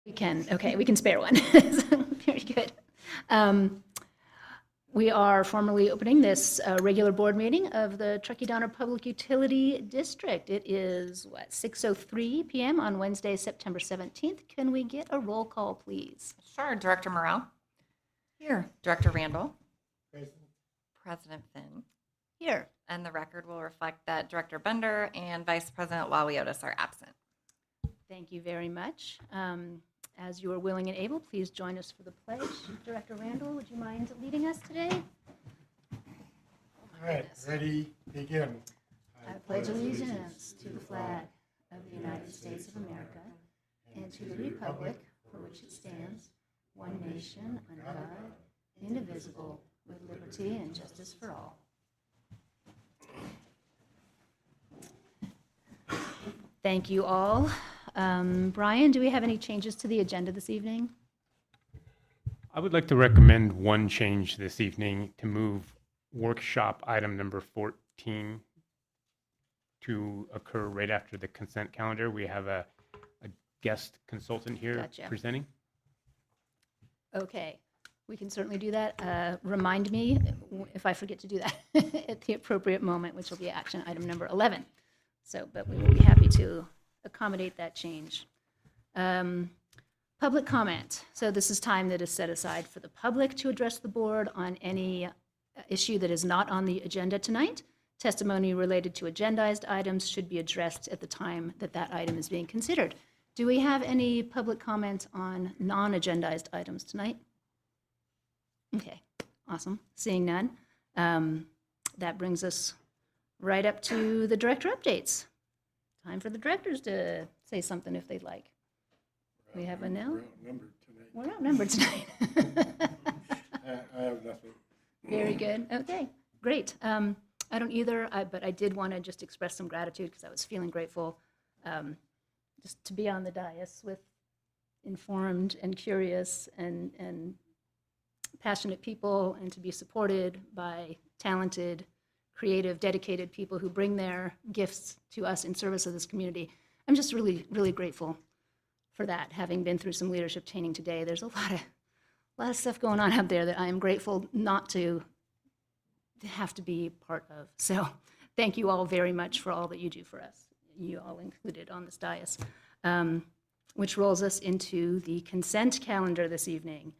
We can, okay, we can spare one. Very good. We are formally opening this regular board meeting of the Truckee-Donner Public Utility District. It is, 6:03 p.m. on Wednesday, September 17th. Can we get a roll call, please? Sure. Director Morrell? Here. Director Randall? Present. President Finn? Here. And the record will reflect that Director Bender and Vice President Waliotis are absent. Thank you very much. As you are willing and able, please join us for the pledge. Director Randall, would you mind leading us today? All right, ready, begin. I pledge allegiance to the flag of the United States of America and to the republic for which it stands, one nation, under God, indivisible, with liberty and justice for all. Thank you all. Brian, do we have any changes to the agenda this evening? I would like to recommend one change this evening to move workshop item number 14 to occur right after the consent calendar. We have a guest consultant here Gotcha. presenting. Okay, we can certainly do that. Remind me if I forget to do that at the appropriate moment, which will be action item number 11. So, but we will be happy to accommodate that change. Public comment. So this is time that is set aside for the public to address the board on any issue that is not on the agenda tonight. Testimony related to agendized items should be addressed at the time that that item is being considered. Do we have any public comment on non-agendized items tonight? Okay, awesome. Seeing none. That brings us right up to the director updates. Time for the directors to say something if they'd like. We have a no? We're outnumbered tonight. I have nothing. Very good. Okay, great. I don't either, but I did want to just express some gratitude because I was feeling grateful just to be on the dais with informed and curious and passionate people, and to be supported by talented, creative, dedicated people who bring their gifts to us in service of this community. I'm just really, really grateful for that. Having been through some leadership training today, there's a lot of stuff going on out there that I am grateful not to have to be part of. So thank you all very much for all that you do for us, you all included on this dais, which rolls us into the consent calendar this evening.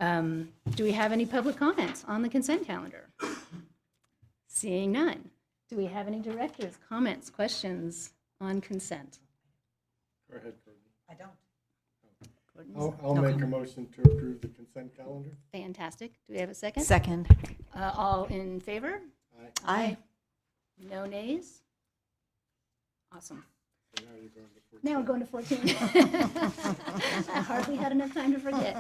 Do we have any public comments on the consent calendar? Seeing none. Do we have any directors' comments, questions on consent? Go ahead, Courtney. I don't. I'll make a motion to approve the consent calendar. Fantastic. Do we have a second? Second. All in favor? Aye. Aye. No nays? Awesome. So now you're going to 14. Now we're going to 14. I hardly had enough time to forget.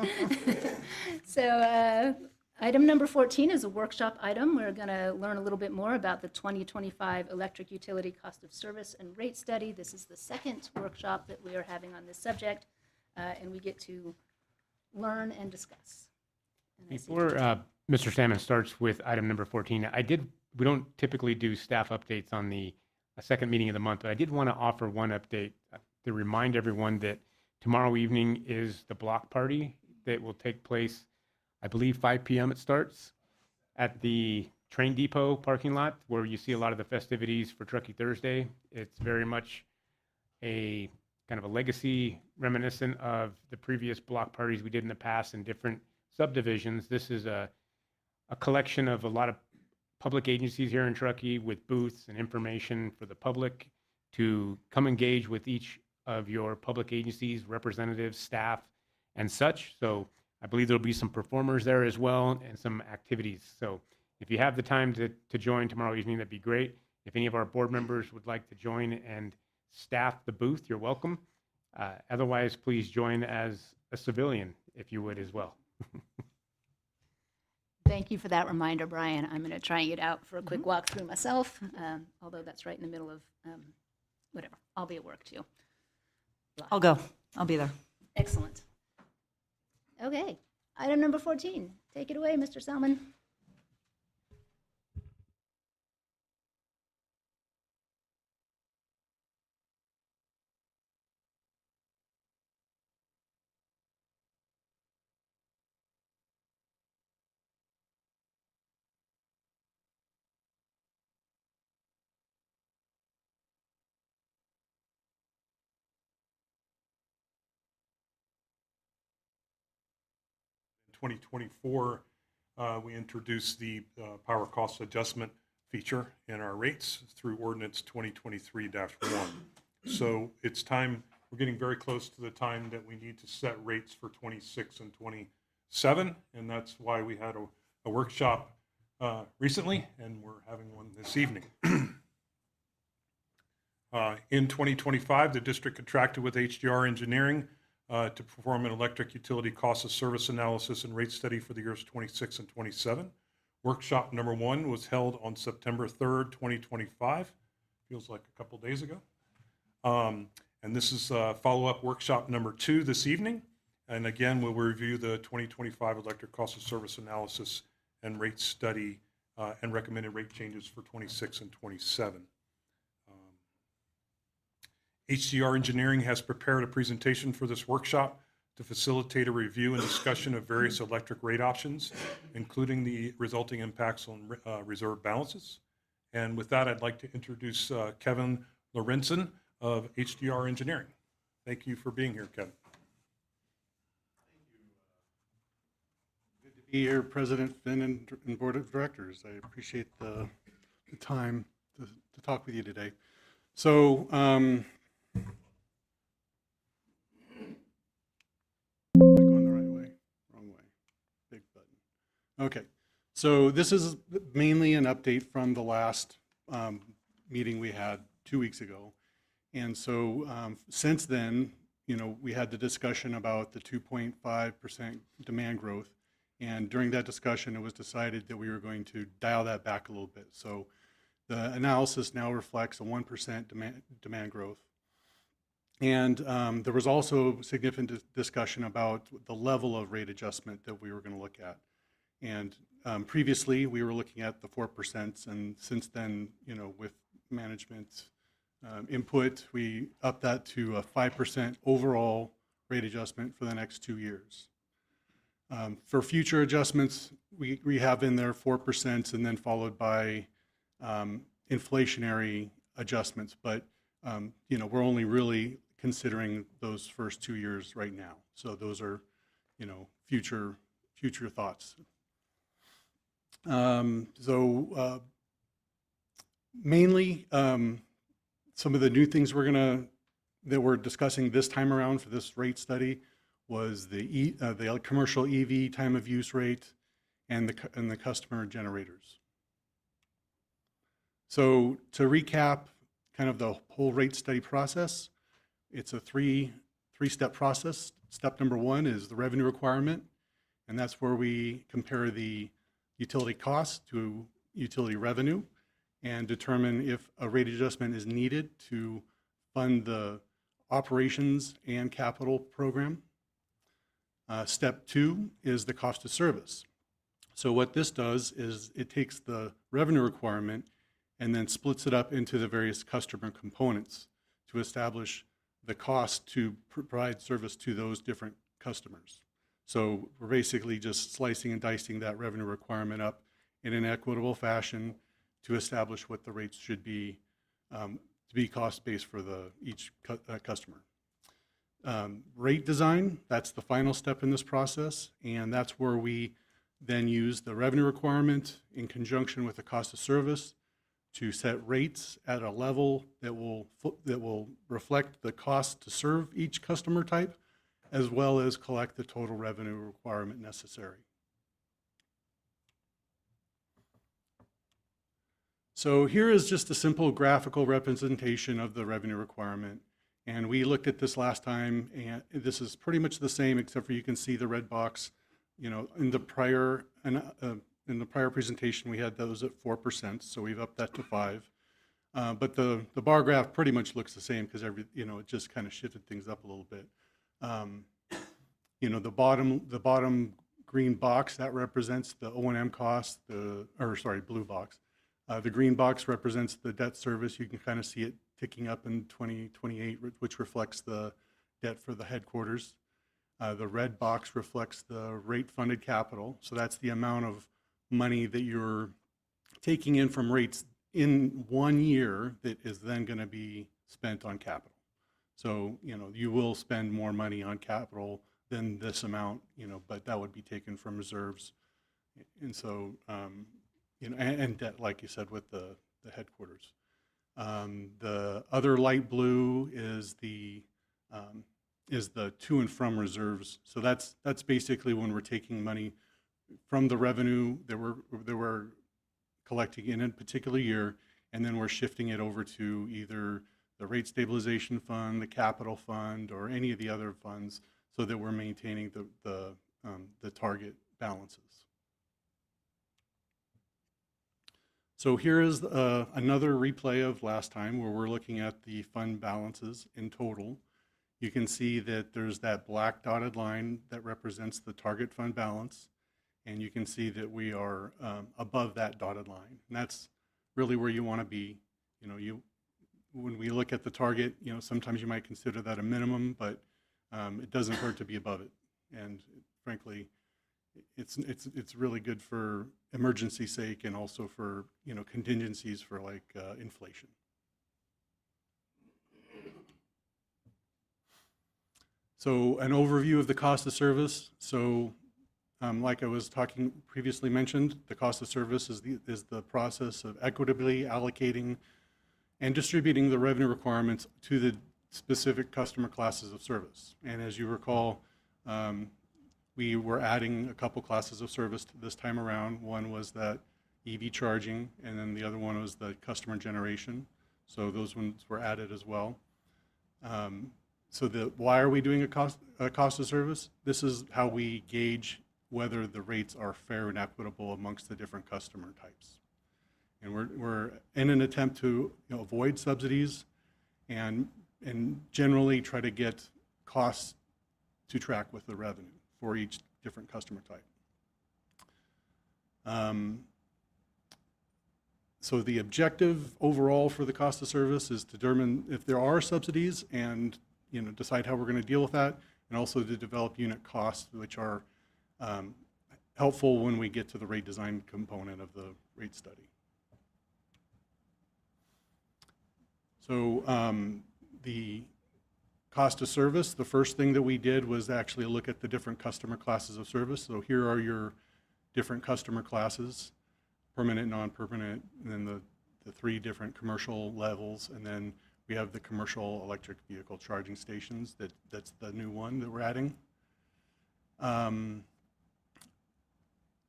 So item number 14 is a workshop item. We're going to learn a little bit more about the 2025 electric utility cost of service and rate study. This is the second workshop that we are having on this subject, and we get to learn and discuss. And I see- Before Mr. Salmon starts with item number 14, we don't typically do staff updates on the second meeting of the month, but I did want to offer one update to remind everyone that tomorrow evening is the block party that will take place, I believe 5 p.m. it starts, at the train depot parking lot where you see a lot of the festivities for Truckee Thursday. It's very much a kind of a legacy reminiscent of the previous block parties we did in the past in different subdivisions. This is a collection of a lot of public agencies here in Truckee with booths and information for the public to come engage with each of your public agencies, representatives, staff, and such. So I believe there'll be some performers there as well and some activities. So if you have the time to join tomorrow evening, that'd be great. If any of our board members would like to join and staff the booth, you're welcome. Otherwise, please join as a civilian, if you would as well. Thank you for that reminder, Brian. I'm going to try and get out for a quick walk through myself, although that's right in the middle of whatever. I'll be at work too. I'll go. I'll be there. Excellent. Okay, item number 14. Take it away, Mr. Salmon. 2024, we introduced the power cost adjustment feature in our rates through ordinance 2023-1. So it's time, we're getting very close to the time that we need to set rates for 26 and 27, and that's why we had a workshop recently, and we're having one this evening. In 2025, the district contracted with HDR Engineering to perform an electric utility cost of service analysis and rate study for the years 26 and 27. Workshop number 1 was held on September 3rd, 2025. Feels like a couple days ago. And this is follow-up workshop number 2 this evening. And again, we'll review the 2025 electric cost of service analysis and rate study and recommended rate changes for 26 and 27. HDR Engineering has prepared a presentation for this workshop to facilitate a review and discussion of various electric rate options, including the resulting impacts on reserve balances. And with that, I'd like to introduce Kevin Lorenzen of HDR Engineering. Thank you for being here, Kevin. Good to be here, President Finn and Board of Directors. I appreciate the time to talk with you today. So, am I going the right way? Wrong way. Big button. Okay. So this is mainly an update from the last meeting we had 2 weeks ago. And so since then, we had the discussion about the 2.5% demand growth. And during that discussion, it was decided that we were going to dial that back a little bit. So the analysis now reflects a 1% demand growth. And there was also significant discussion about the level of rate adjustment that we were going to look at. And previously, we were looking at the 4%, and since then, with management input, we upped that to a 5% overall rate adjustment for the next 2 years. For future adjustments, we have in there 4% and then followed by inflationary adjustments, but we're only really considering those first 2 years right now. So those are, future thoughts. Mainly, some of the new things that we're discussing this time around for this rate study was the commercial EV time of use rate and the customer generators. So to recap kind of the whole rate study process, it's a three-step process. Step number 1 is the revenue requirement, and that's where we compare the utility cost to utility revenue and determine if a rate adjustment is needed to fund the operations and capital program. Step 2 is the cost of service. So what this does is it takes the revenue requirement and then splits it up into the various customer components to establish the cost to provide service to those different customers. So we're basically just slicing and dicing that revenue requirement up in an equitable fashion to establish what the rates should be to be cost-based for each customer. Rate design, that's the final step in this process, and that's where we then use the revenue requirement in conjunction with the cost of service to set rates at a level that will reflect the cost to serve each customer type, as well as collect the total revenue requirement necessary. So here is just a simple graphical representation of the revenue requirement. And we looked at this last time, and this is pretty much the same, except for you can see the red box. In the prior presentation, we had those at 4%, so we've upped that to 5%. But the bar graph pretty much looks the same because it just kind of shifted things up a little bit. The bottom green box that represents the O&M cost. Blue box. The green box represents the debt service. You can kind of see it ticking up in 2028, which reflects the debt for the headquarters. The red box reflects the rate-funded capital. So that's the amount of money that you're taking in from rates in 1 year that is then going to be spent on capital. So, you will spend more money on capital than this amount, but that would be taken from reserves. And so, and debt, like you said, with the headquarters. The other light blue is the to and from reserves. So that's basically when we're taking money from the revenue that we're collecting in a particular year, and then we're shifting it over to either the rate stabilization fund, the capital fund, or any of the other funds, so that we're maintaining the target balances. So here is another replay of last time where we're looking at the fund balances in total. You can see that there's that black dotted line that represents the target fund balance, and you can see that we are above that dotted line. And that's really where you want to be. When we look at the target, sometimes you might consider that a minimum, but it doesn't hurt to be above it. And frankly, it's really good for emergency sake and also for contingencies for like inflation. So an overview of the cost of service. So like I was previously mentioned, the cost of service is the process of equitably allocating and distributing the revenue requirements to the specific customer classes of service. And as you recall, we were adding a couple classes of service this time around. One was that EV charging, and then the other one was the customer generation. So those ones were added as well. So why are we doing a cost of service? This is how we gauge whether the rates are fair and equitable amongst the different customer types. And we're in an attempt to avoid subsidies and generally try to get costs to track with the revenue for each different customer type. So the objective overall for the cost of service is to determine if there are subsidies and decide how we're going to deal with that, and also to develop unit costs, which are helpful when we get to the rate design component of the rate study. So the cost of service, the first thing that we did was actually look at the different customer classes of service. So here are your different customer classes, permanent, non-permanent, and then the three different commercial levels, and then we have the commercial electric vehicle charging stations. That's the new one that we're adding.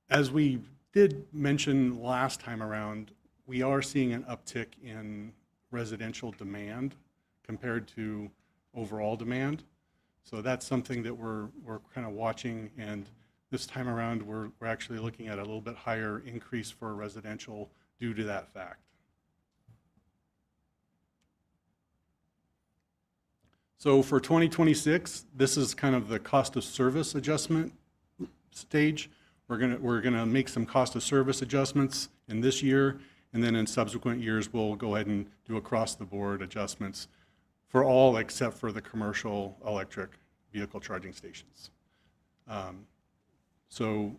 As we did mention last time around, we are seeing an uptick in residential demand compared to overall demand. So that's something that we're kind of watching, and this time around we're actually looking at a little bit higher increase for residential due to that fact. So for 2026, this is kind of the cost of service adjustment stage. We're gonna make some cost of service adjustments in this year, and then in subsequent years we'll go ahead and do across the board adjustments for all except for the commercial electric vehicle charging stations. So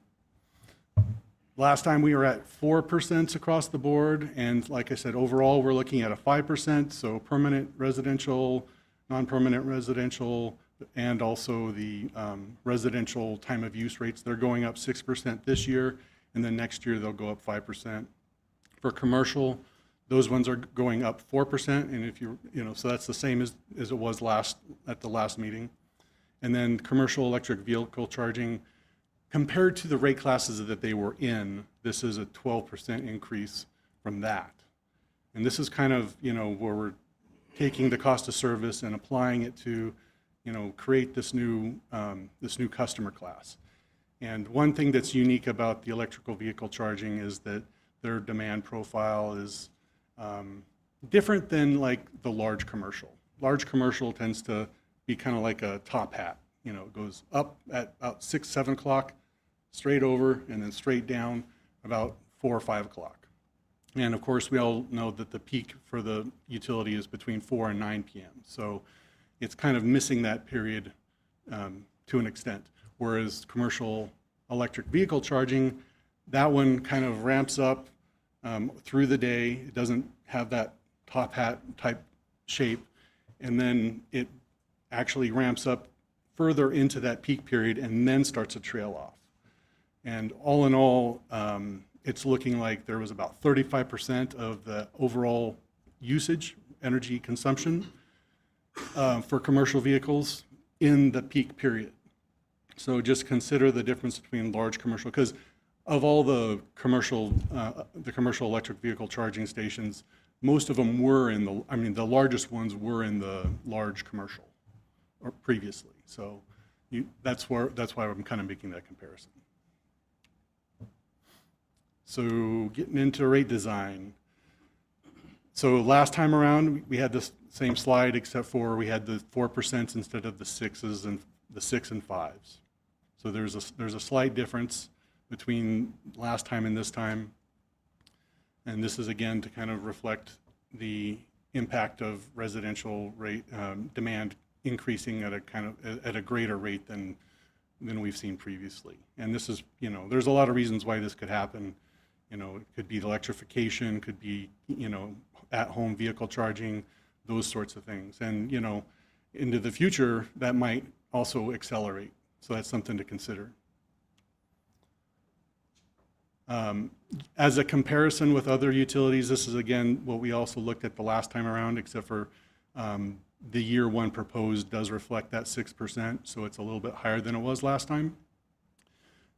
last time we were at 4% across the board, and like I said, overall we're looking at a 5%, so permanent residential, non-permanent residential, and also the residential time of use rates. They're going up 6% this year, and then next year they'll go up 5%. For commercial, those ones are going up 4%, and if so that's the same as it was at the last meeting. And then commercial electric vehicle charging, compared to the rate classes that they were in, this is a 12% increase from that. And this is kind of, where we're taking the cost of service and applying it to, create this new customer class. And one thing that's unique about the electrical vehicle charging is that their demand profile is different than like the large commercial. Large commercial tends to be kind of like a top hat. It goes up at about 6, 7 o'clock, straight over, and then straight down about 4 or 5 o'clock. And of course, we all know that the peak for the utility is between 4 and 9 p.m. So it's kind of missing that period to an extent. Whereas commercial electric vehicle charging, that one kind of ramps up through the day. It doesn't have that top hat type shape. And then it actually ramps up further into that peak period and then starts to trail off. And all in all, it's looking like there was about 35% of the overall usage, energy consumption for commercial vehicles in the peak period. So just consider the difference between large commercial, because of all the commercial electric vehicle charging stations, most of them were in the largest ones were in the large commercial or previously. So that's why I'm kind of making that comparison. So getting into rate design. So last time around, we had this same slide, except for we had the 4% instead of the 6s and the 6 and 5s. So there's a slight difference between last time and this time. And this is again to kind of reflect the impact of residential rate demand increasing at a greater rate than we've seen previously. And this is, there's a lot of reasons why this could happen. It could be electrification, could be, at-home vehicle charging, those sorts of things. And, into the future, that might also accelerate. So that's something to consider. As a comparison with other utilities, this is again what we also looked at the last time around, except for the year one proposed does reflect that 6%, so it's a little bit higher than it was last time.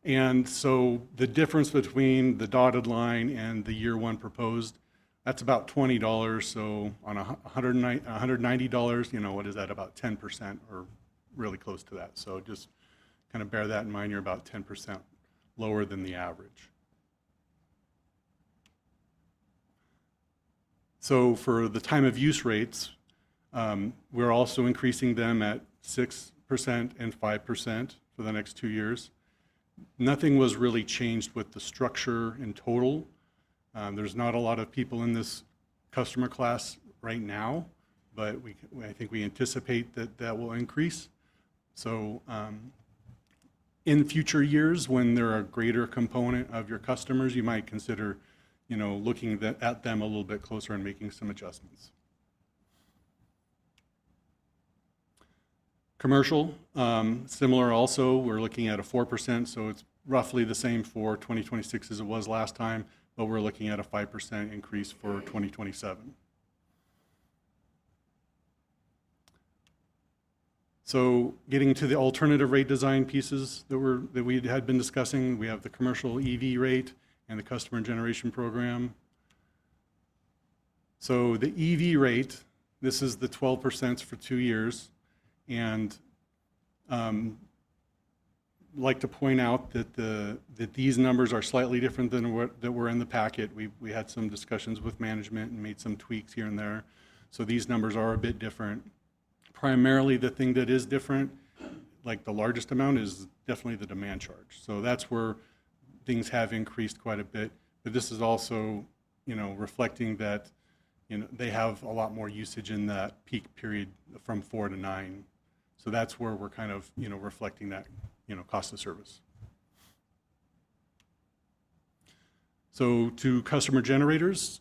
And so the difference between the dotted line and the year one proposed, that's about $20. So on $190, what is that, about 10% or really close to that. So just kind of bear that in mind, you're about 10% lower than the average. So for the time of use rates, we're also increasing them at 6% and 5% for the next 2 years. Nothing was really changed with the structure in total. There's not a lot of people in this customer class right now, but I think we anticipate that will increase. So in future years, when they're a greater component of your customers, you might consider looking at them a little bit closer and making some adjustments. Commercial, similar also, we're looking at a 4%, so it's roughly the same for 2026 as it was last time, but we're looking at a 5% increase for 2027. So getting to the alternative rate design pieces that we had been discussing, we have the commercial EV rate and the customer generation program. So the EV rate, this is the 12% for 2 years. And like to point out that these numbers are slightly different than what that were in the packet. We had some discussions with management and made some tweaks here and there. So these numbers are a bit different. Primarily the thing that is different, like the largest amount, is definitely the demand charge. So that's where things have increased quite a bit. But this is also, reflecting that, they have a lot more usage in that peak period from 4 to 9. So that's where we're kind of, reflecting that, cost of service. So to customer generators,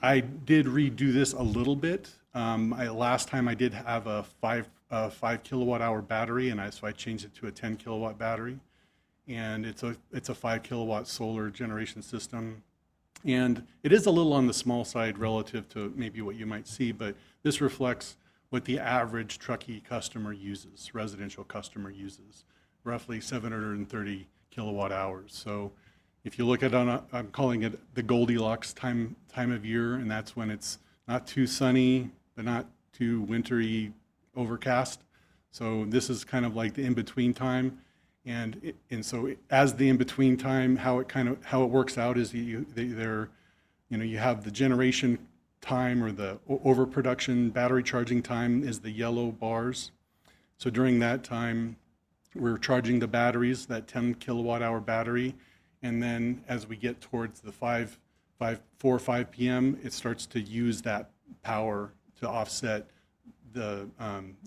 I did redo this a little bit. Last time I did have a 5 kilowatt hour battery, and so I changed it to a 10 kilowatt battery. And it's a 5 kilowatt solar generation system. And it is a little on the small side relative to maybe what you might see, but this reflects what the average Truckee customer uses, residential customer uses, roughly 730 kilowatt hours. So if you look at I'm calling it the Goldilocks time of year, and that's when it's not too sunny, but not too wintry, overcast. So this is kind of like the in-between time. And so as the in-between time, how it works out is you have the generation time, or the overproduction battery charging time is the yellow bars. So during that time, we're charging the batteries, that 10 kilowatt hour battery. And then as we get towards the 4 or 5 p.m., it starts to use that power to offset the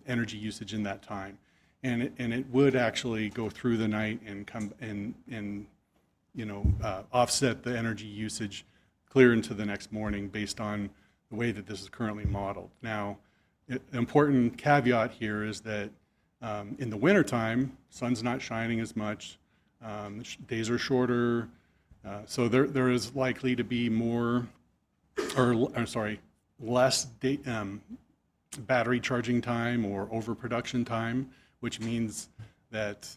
energy usage in that time. And it would actually go through the night and come and offset the energy usage clear into the next morning based on the way that this is currently modeled. Now, important caveat here is that in the wintertime, sun's not shining as much, days are shorter, so there is likely to be more, less battery charging time or overproduction time, which means that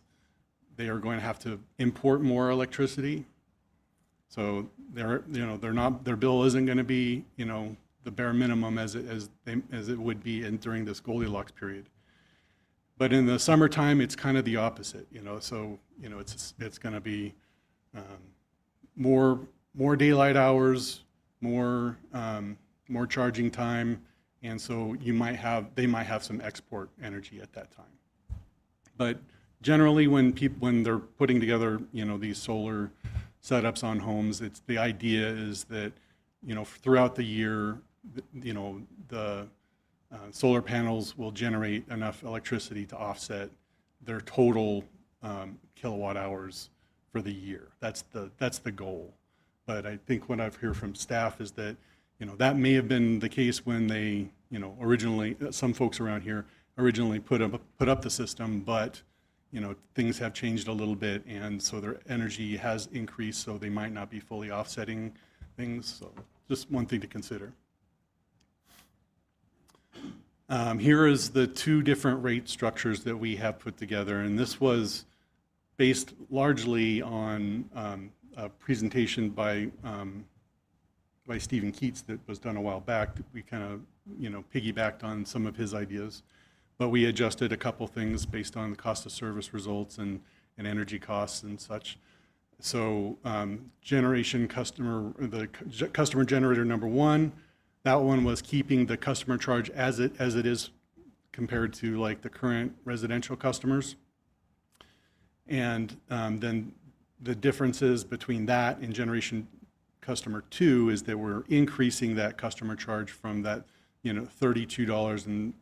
they are going to have to import more electricity. So their bill isn't going to be, the bare minimum as it would be during this Goldilocks period. But in the summertime, it's kind of the opposite, so it's going to be more daylight hours, more charging time, and so they might have some export energy at that time. But generally, when they're putting together these solar setups on homes, the idea is that throughout the year, the solar panels will generate enough electricity to offset their total kilowatt hours for the year. That's the goal. But I think what I've heard from staff is that that may have been the case when they originally, some folks around here originally put up the system, but things have changed a little bit, and so their energy has increased, so they might not be fully offsetting things. So just one thing to consider. Here is the two different rate structures that we have put together, and this was based largely on a presentation by Stephen Keats that was done a while back. That we kind of piggybacked on some of his ideas, but we adjusted a couple things based on the cost of service results and energy costs and such. So the customer generator number one, that one was keeping the customer charge as it is compared to like the current residential customers. And then the differences between that and generation customer two is that we're increasing that customer charge from that $32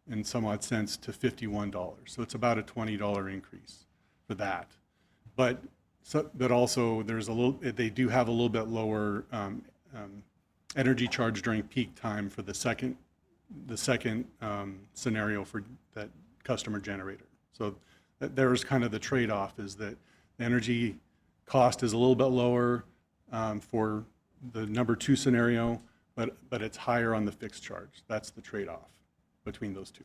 and some odd cents to $51. So it's about a $20 increase for that. But also they do have a little bit lower energy charge during peak time for the second scenario for that customer generator. So there's kind of the trade-off, is that the energy cost is a little bit lower for the number two scenario, but it's higher on the fixed charge. That's the trade-off between those two.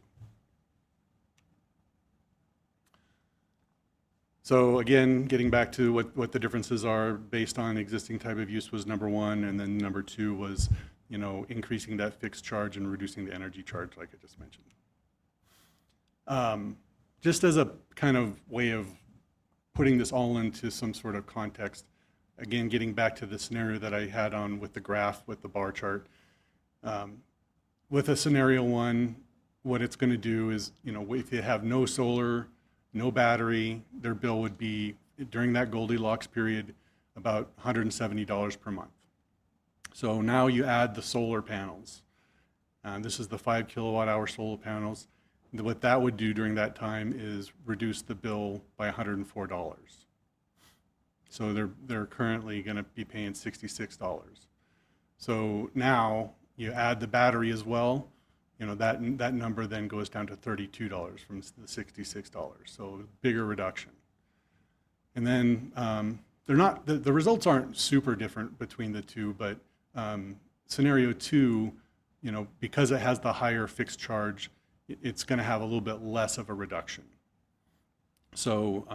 So again, getting back to what the differences are based on existing type of use was number one, and then number two was increasing that fixed charge and reducing the energy charge, like I just mentioned. Just as a kind of way of putting this all into some sort of context, again, getting back to the scenario that I had on with the graph with the bar chart. With a scenario one, what it's going to do is, if you have no solar, no battery, their bill would be, during that Goldilocks period, about $170 per month. So now you add the solar panels. This is the 5 kilowatt hour solar panels. What that would do during that time is reduce the bill by $104. So they're currently going to be paying $66. So now you add the battery as well, that number then goes down to $32 from the $66. So bigger reduction. And then the results aren't super different between the two, but scenario two, because it has the higher fixed charge, it's going to have a little bit less of a reduction. So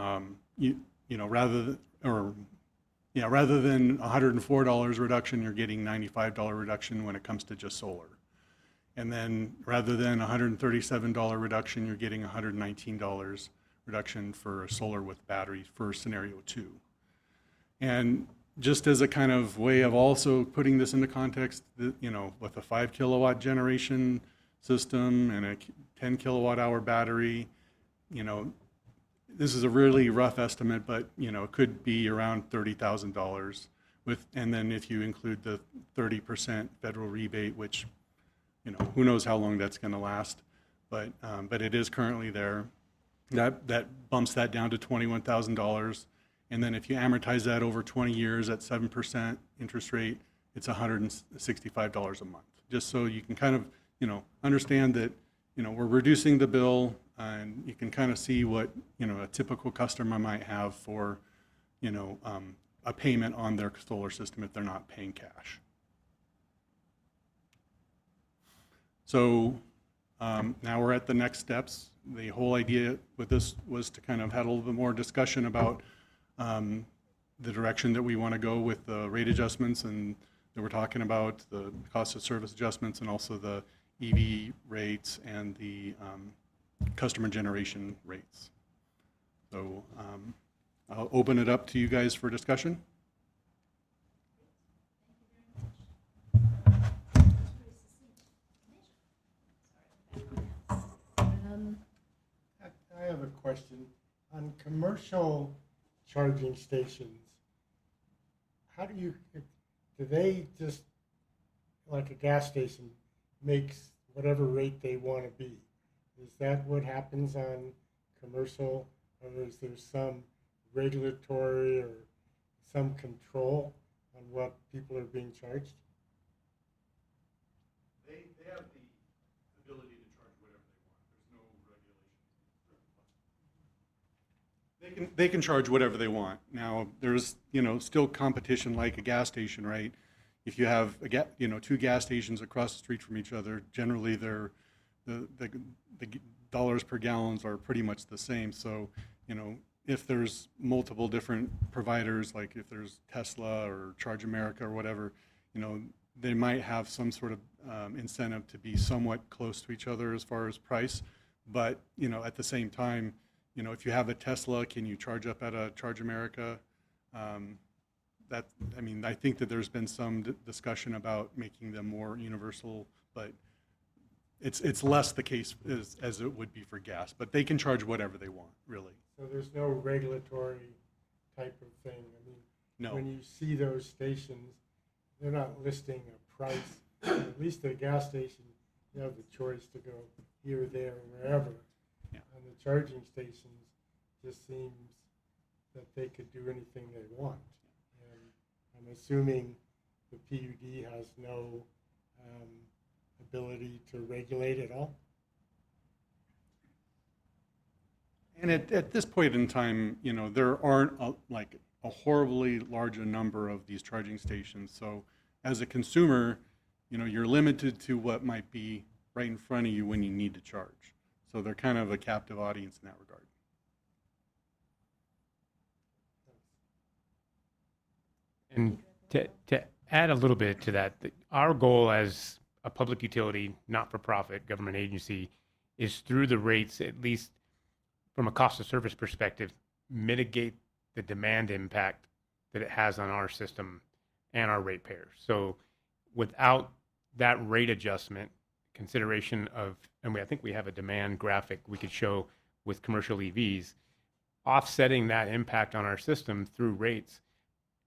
rather than $104 reduction, you're getting $95 reduction when it comes to just solar. And then rather than $137 reduction, you're getting $119 reduction for solar with batteries for scenario two. And just as a kind of way of also putting this into context, with a 5 kilowatt generation system and a 10 kilowatt hour battery, this is a really rough estimate, but it could be around $30,000 and then if you include the 30% federal rebate, which who knows how long that's going to last, but it is currently there. That bumps that down to $21,000, and then if you amortize that over 20 years at 7% interest rate, it's $165 a month. Just so you can kind of understand that, we're reducing the bill, and you can kind of see what, a typical customer might have for, a payment on their solar system if they're not paying cash. So now we're at the next steps. The whole idea with this was to kind of have a little bit more discussion about the direction that we want to go with the rate adjustments, and that we're talking about the cost of service adjustments, and also the EV rates and the customer generation rates. So I'll open it up to you guys for discussion. I have a question. On commercial charging stations, how do they just, like a gas station, makes whatever rate they want to be? Is that what happens on commercial, or is there some regulatory or some control on what people are being charged? They have the ability to charge whatever they want. There's no regulation. They can charge whatever they want. Now, there's, still competition like a gas station, right? If you have, two gas stations across the street from each other, generally the dollars per gallons are pretty much the same. So, if there's multiple different providers, like if there's Tesla or Charge America or whatever, they might have some sort of incentive to be somewhat close to each other as far as price. But, at the same time, if you have a Tesla, can you charge up at a Charge America? I think that there's been some discussion about making them more universal, but it's less the case as it would be for gas. But they can charge whatever they want, really. So there's no regulatory type of thing? No. When you see those stations, they're not listing a price. At least at a gas station, you have the choice to go here, there, wherever. Yeah. On the charging stations, just seems that they could do anything they want. And I'm assuming the PUD has no ability to regulate at all? And at this point in time, there aren't a horribly large number of these charging stations. So as a consumer, you're limited to what might be right in front of you when you need to charge. So they're kind of a captive audience in that regard. And to add a little bit to that, our goal as a public utility, not-for-profit government agency, is through the rates, at least from a cost of service perspective, mitigate the demand impact that it has on our system and our ratepayers. So without that rate adjustment, consideration of, I think we have a demand graphic we could show with commercial EVs, offsetting that impact on our system through rates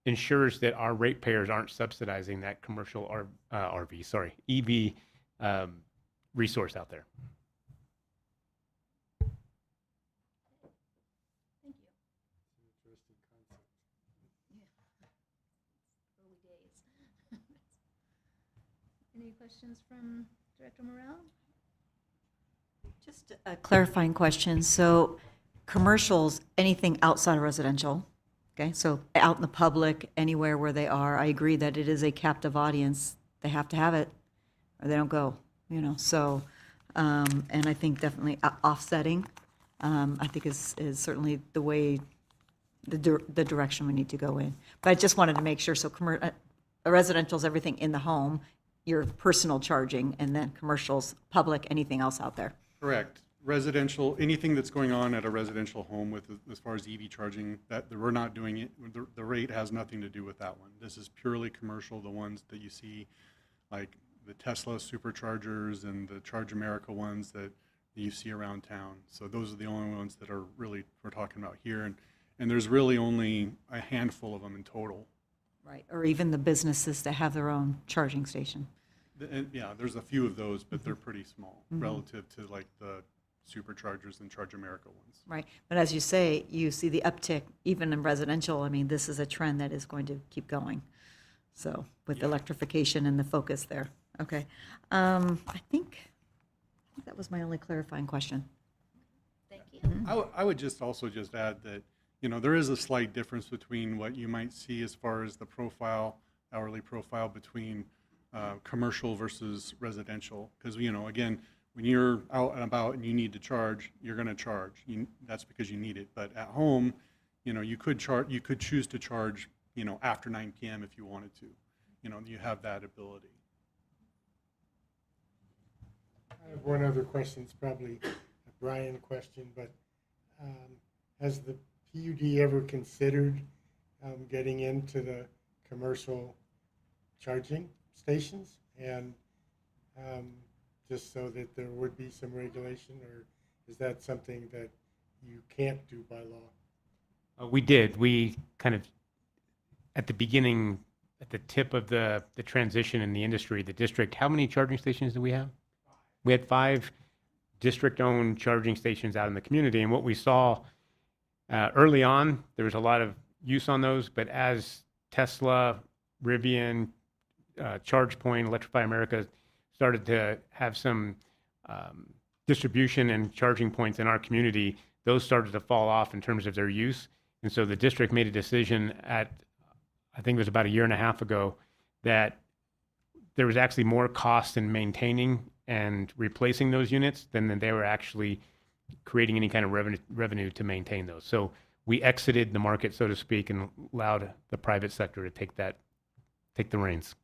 ensures that our ratepayers aren't subsidizing that commercial EV resource out there. Thank you. Interesting concept. Early days. Any questions from Director Morrell? Just a clarifying question. So commercials, anything outside of residential, okay? So out in the public, anywhere where they are, I agree that it is a captive audience. They have to have it or they don't go, So, and I think definitely offsetting, I think is certainly the way, the direction we need to go in. But I just wanted to make sure, so residential's everything in the home, your personal charging, and then commercials, public, anything else out there. Correct. Residential, anything that's going on at a residential home with, as far as EV charging, that we're not doing it. The rate has nothing to do with that one. This is purely commercial, the ones that you see, like the Tesla superchargers and the Charge America ones that you see around town. So those are the only ones that are really, we're talking about here. And there's really only a handful of them in total. Right, or even the businesses that have their own charging station. Yeah, there's a few of those, but they're pretty small relative to like the superchargers and Charge America ones. Right, but as you say, you see the uptick even in residential. I mean, this is a trend that is going to keep going. So with electrification and the focus there. Okay. I think that was my only clarifying question. Thank you. I would just also just add that, there is a slight difference between what you might see as far as the profile, hourly profile between commercial versus residential. Because, again, when you're out and about and you need to charge, you're going to charge. That's because you need it. But at home, you could choose to charge, after 9 p.m. if you wanted to. You have that ability. I have one other question. It's probably a Brian question, but has the PUD ever considered getting into the commercial charging stations? And just so that there would be some regulation, or is that something that you can't do by law? We did. We kind of, at the beginning, at the tip of the transition in the industry, the district, how many charging stations do we have? We had 5 district-owned charging stations out in the community. And what we saw early on, there was a lot of use on those. But as Tesla, Rivian, ChargePoint, Electrify America started to have some distribution and charging points in our community, those started to fall off in terms of their use. And so the district made a decision I think it was about 1.5 years ago, that there was actually more cost in maintaining and replacing those units than they were actually creating any kind of revenue to maintain those. So we exited the market, so to speak, and allowed the private sector to take the reins.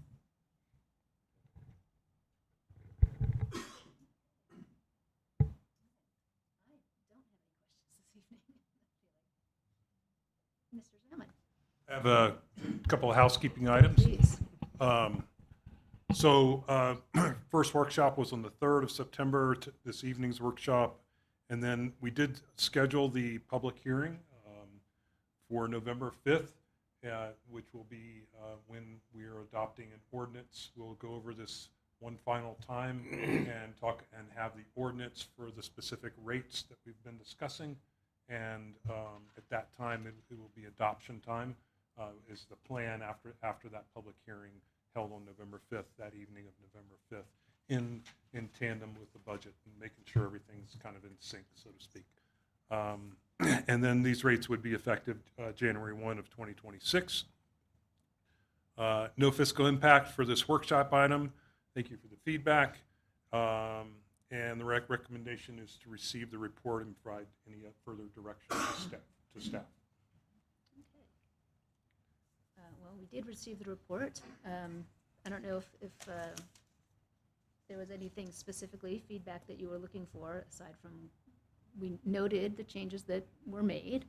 Mr. Salmon, I have a couple of housekeeping items. please. First workshop was on the 3rd of September, this evening's workshop. And then we did schedule the public hearing for November 5th, which will be when we are adopting an ordinance. We'll go over this one final time and talk and have the ordinance for the specific rates that we've been discussing. And at that time, it will be adoption time is the plan after that public hearing held on November 5th, that evening of November 5th, in tandem with the budget and making sure everything's kind of in sync, so to speak. And then these rates would be effective January 1 of 2026. No fiscal impact for this workshop item. Thank you for the feedback. And the recommendation is to receive the report and provide any further direction to staff. Well, we did receive the report. I don't know if there was anything specifically, feedback that you were looking for, aside from, we noted the changes that were made,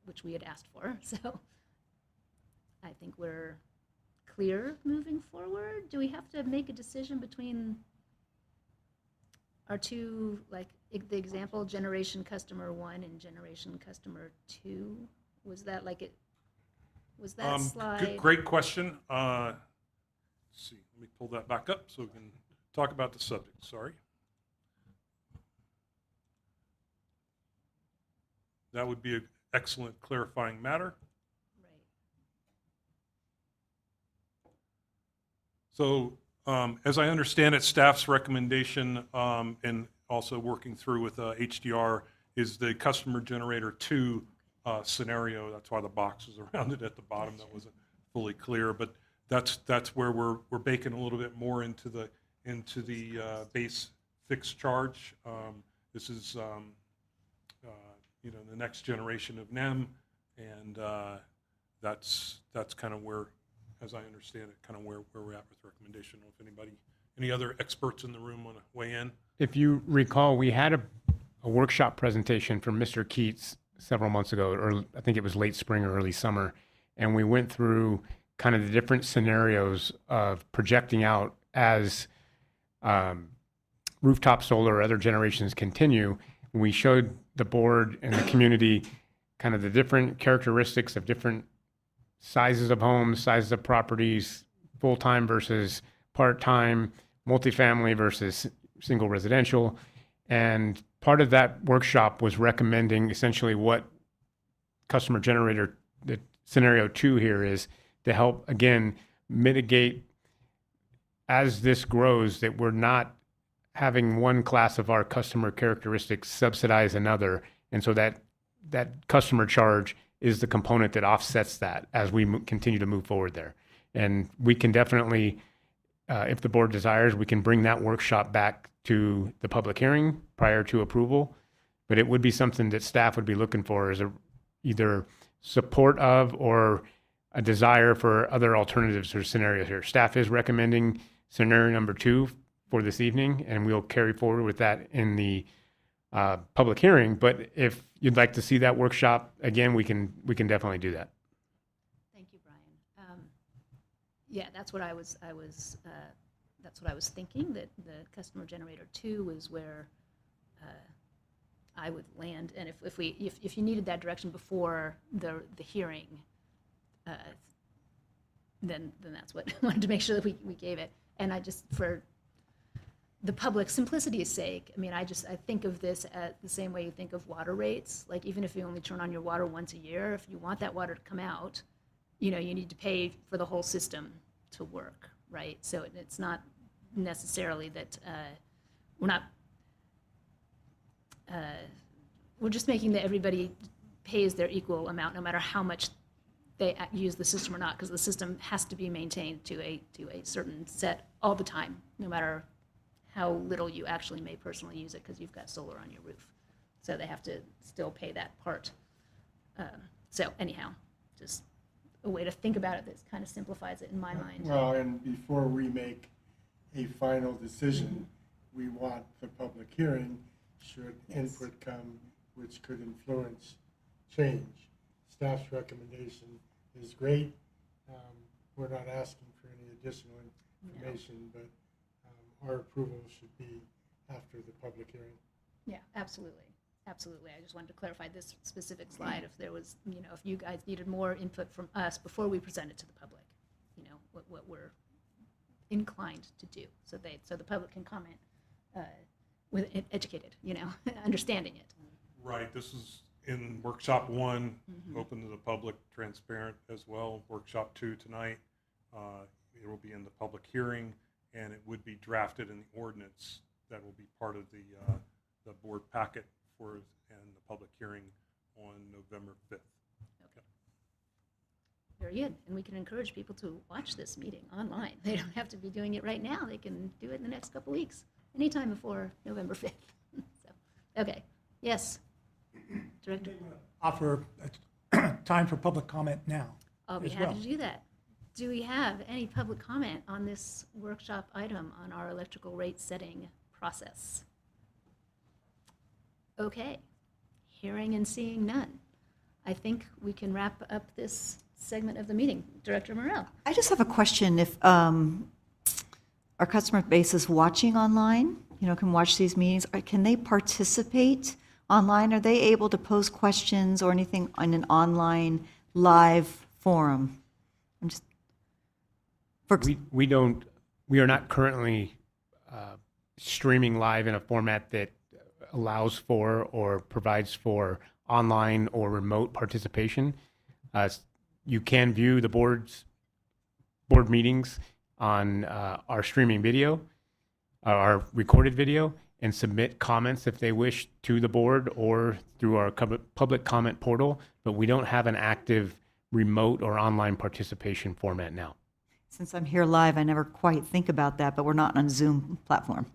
which we had asked for. So I think we're clear moving forward. Do we have to make a decision between our two, like the example, generation customer 1 and generation customer 2? Was that like it? Was that slide? Great question. Let's see, let me pull that back up so we can talk about the subject. Sorry. That would be an excellent clarifying matter. Right. So as I understand it, staff's recommendation and also working through with HDR is the customer generator 2 scenario. That's why the box is around it at the bottom. That wasn't fully clear, but that's where we're baking a little bit more into the base fixed charge. This is the next generation of NEM, and that's kind of where, as I understand it, kind of where we're at with the recommendation. I don't know if any other experts in the room want to weigh in. If you recall, we had a workshop presentation from Mr. Keats several months ago, or I think it was late spring or early summer, and we went through kind of the different scenarios of projecting out as rooftop solar or other generations continue. We showed the board and the community kind of the different characteristics of different sizes of homes, sizes of properties, full-time versus part-time, multifamily versus single residential. And part of that workshop was recommending essentially what customer generator, the scenario 2 here is, to help, again, mitigate as this grows, that we're not having one class of our customer characteristics subsidize another. And so that customer charge is the component that offsets that as we continue to move forward there. And we can definitely, if the board desires, we can bring that workshop back to the public hearing prior to approval. But it would be something that staff would be looking for as either support of or a desire for other alternatives or scenarios here. Staff is recommending scenario number 2 for this evening, and we'll carry forward with that in the public hearing. But if you'd like to see that workshop again, we can definitely do that. Thank you, Brian. Yeah, that's what I was thinking, that the customer generator 2 is where I would land. And if you needed that direction before the hearing, then that's what I wanted to make sure that we gave it. And I just, for the public simplicity's sake, I mean, I think of this at the same way you think of water rates. Like, even if you only turn on your water once a year, if you want that water to come out, you need to pay for the whole system to work, right? So it's not necessarily that we're just making that everybody pays their equal amount, no matter how much they use the system or not, because the system has to be maintained to a certain set all the time, no matter how little you actually may personally use it, because you've got solar on your roof. So they have to still pay that part. So anyhow, just a way to think about it that kind of simplifies it in my mind. Well, and before we make a final decision, we want the public hearing, should input come, which could influence change. Staff's recommendation is great. We're not asking for any additional information, but our approval should be after the public hearing. Yeah, absolutely. Absolutely. I just wanted to clarify this specific slide, if there was, if you guys needed more input from us before we present it to the public, what we're inclined to do, so the public can comment with educated, understanding it. Right, this is in workshop 1, open to the public, transparent as well. Workshop 2 tonight, it will be in the public hearing, and it would be drafted in the ordinance that will be part of the board packet and the public hearing on November 5th. Okay. Very good. And we can encourage people to watch this meeting online. They don't have to be doing it right now. They can do it in the next couple weeks, anytime before November 5th. So, okay. Yes, Director. Offer time for public comment now. I'll be as happy well. to do that. Do we have any public comment on this workshop item on our electrical rate setting process? Okay. Hearing and seeing none. I think we can wrap up this segment of the meeting. Director Morrell. I just have a question. If our customer base is watching online, can watch these meetings, can they participate online? Are they able to pose questions or anything on an online live forum? I'm just, We are not currently streaming live in a format that allows for or provides for online or remote participation. You can view the board meetings on our streaming video, our recorded video, and submit comments if they wish to the board or through our public comment portal, but we don't have an active remote or online participation format now. since I'm here live, I never quite think about that, but we're not on a Zoom platform.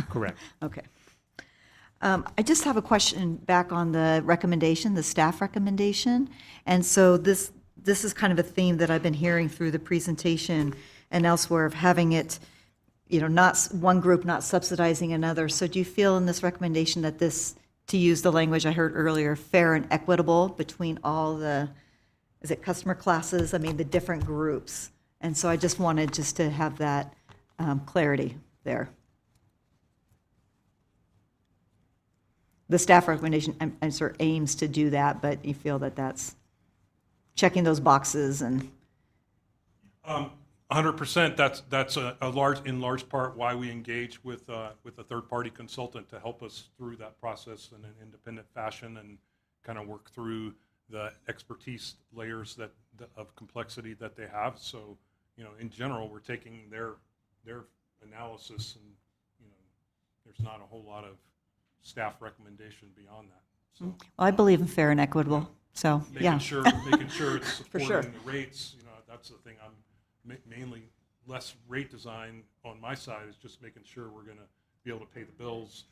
Correct. Okay. I just have a question back on the recommendation, the staff recommendation. And so this is kind of a theme that I've been hearing through the presentation and elsewhere, of having it, not one group not subsidizing another. So do you feel in this recommendation that this, to use the language I heard earlier, fair and equitable between all the, is it customer classes? I mean, the different groups. And so I just wanted to have that clarity there. The staff recommendation, I'm sort of aims to do that, but you feel that that's checking those boxes and. 100%. That's in large part why we engage with a third-party consultant to help us through that process in an independent fashion and kind of work through the expertise layers of complexity that they have. So, in general, we're taking their their analysis, and, you know, there's not a whole lot of staff recommendation beyond that. So Well, I believe in fair and equitable, so, yeah. making sure it's For sure. supporting the rates, you know, that's the thing. I'm mainly less rate design on my side, is just making sure we're going to be able to pay the bills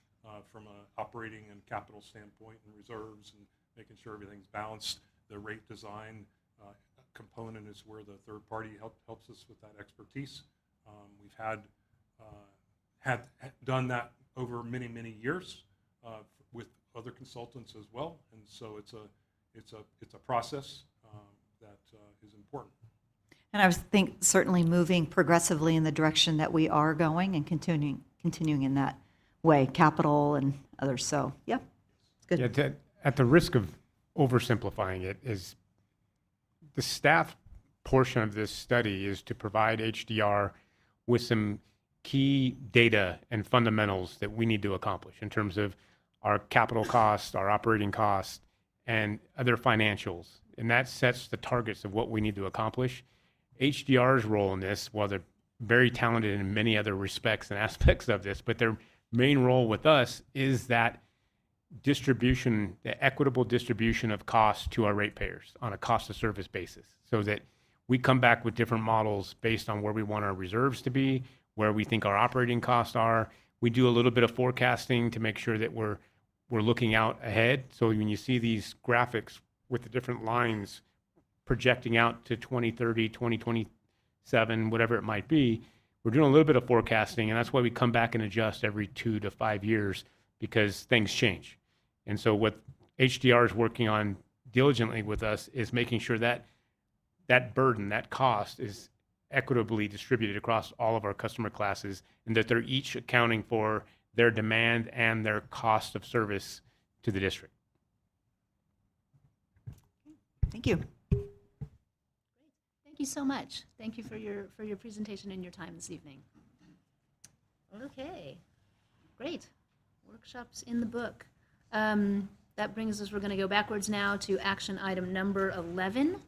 from an operating and capital standpoint, and reserves, and making sure everything's balanced. The rate design component is where the third party helps us with that expertise. We've had done that over many years with other consultants as well, and so it's a process that is important. And I was certainly moving progressively in the direction that we are going and continuing in that way, capital and others. So, yeah, it's good. Yeah, at the risk of oversimplifying it, is the staff portion of this study is to provide HDR with some key data and fundamentals that we need to accomplish in terms of our capital costs, our operating costs, and other financials. And that sets the targets of what we need to accomplish. HDR's role in this, while they're very talented in many other respects and aspects of this, but their main role with us is that distribution, the equitable distribution of costs to our ratepayers on a cost of service basis, so that we come back with different models based on where we want our reserves to be, where we think our operating costs are. We do a little bit of forecasting to make sure that we're looking out ahead. So when you see these graphics with the different lines projecting out to 2030, 2027, whatever it might be, we're doing a little bit of forecasting, and that's why we come back and adjust every 2 to 5 years, because things change. And so what HDR is working on diligently with us is making sure that that burden, that cost, is equitably distributed across all of our customer classes, and that they're each accounting for their demand and their cost of service to the district. Thank you. Thank you so much. Thank you for your presentation and your time this evening. Okay, great. Workshops in the book. That brings us, we're going to go backwards now to action item number 11,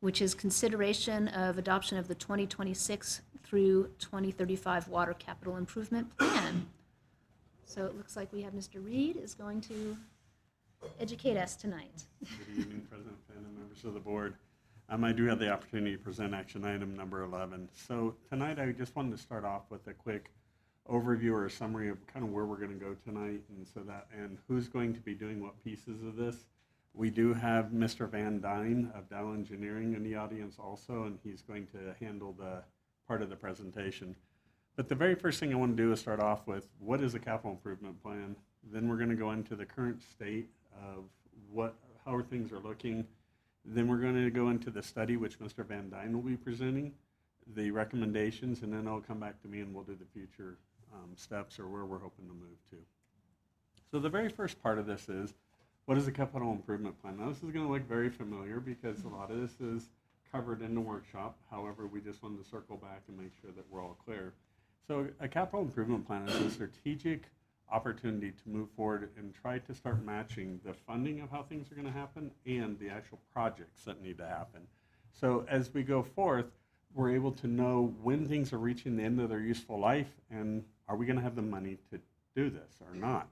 which is consideration of adoption of the 2026 through 2035 Water Capital Improvement Plan. So it looks like we have Mr. Reed is going to educate us tonight. Good evening, President Finn and members of the board. I do have the opportunity to present action item number 11. So tonight I just wanted to start off with a quick overview or a summary of kind of where we're going to go tonight, and who's going to be doing what pieces of this. We do have Mr. Van Dyne of Dow Engineering in the audience also, and he's going to handle the part of the presentation. But the very first thing I want to do is start off with what is a capital improvement plan. Then we're going to go into the current state of how things are looking. Then we're going to go into the study, which Mr. Van Dyne will be presenting, the recommendations, and then it'll come back to me and we'll do the future steps or where we're hoping to move to. So the very first part of this is, what is a capital improvement plan? Now this is going to look very familiar because a lot of this is covered in the workshop. However, we just wanted to circle back and make sure that we're all clear. So a capital improvement plan is a strategic opportunity to move forward and try to start matching the funding of how things are going to happen and the actual projects that need to happen. So as we go forth, we're able to know when things are reaching the end of their useful life, and are we going to have the money to do this or not?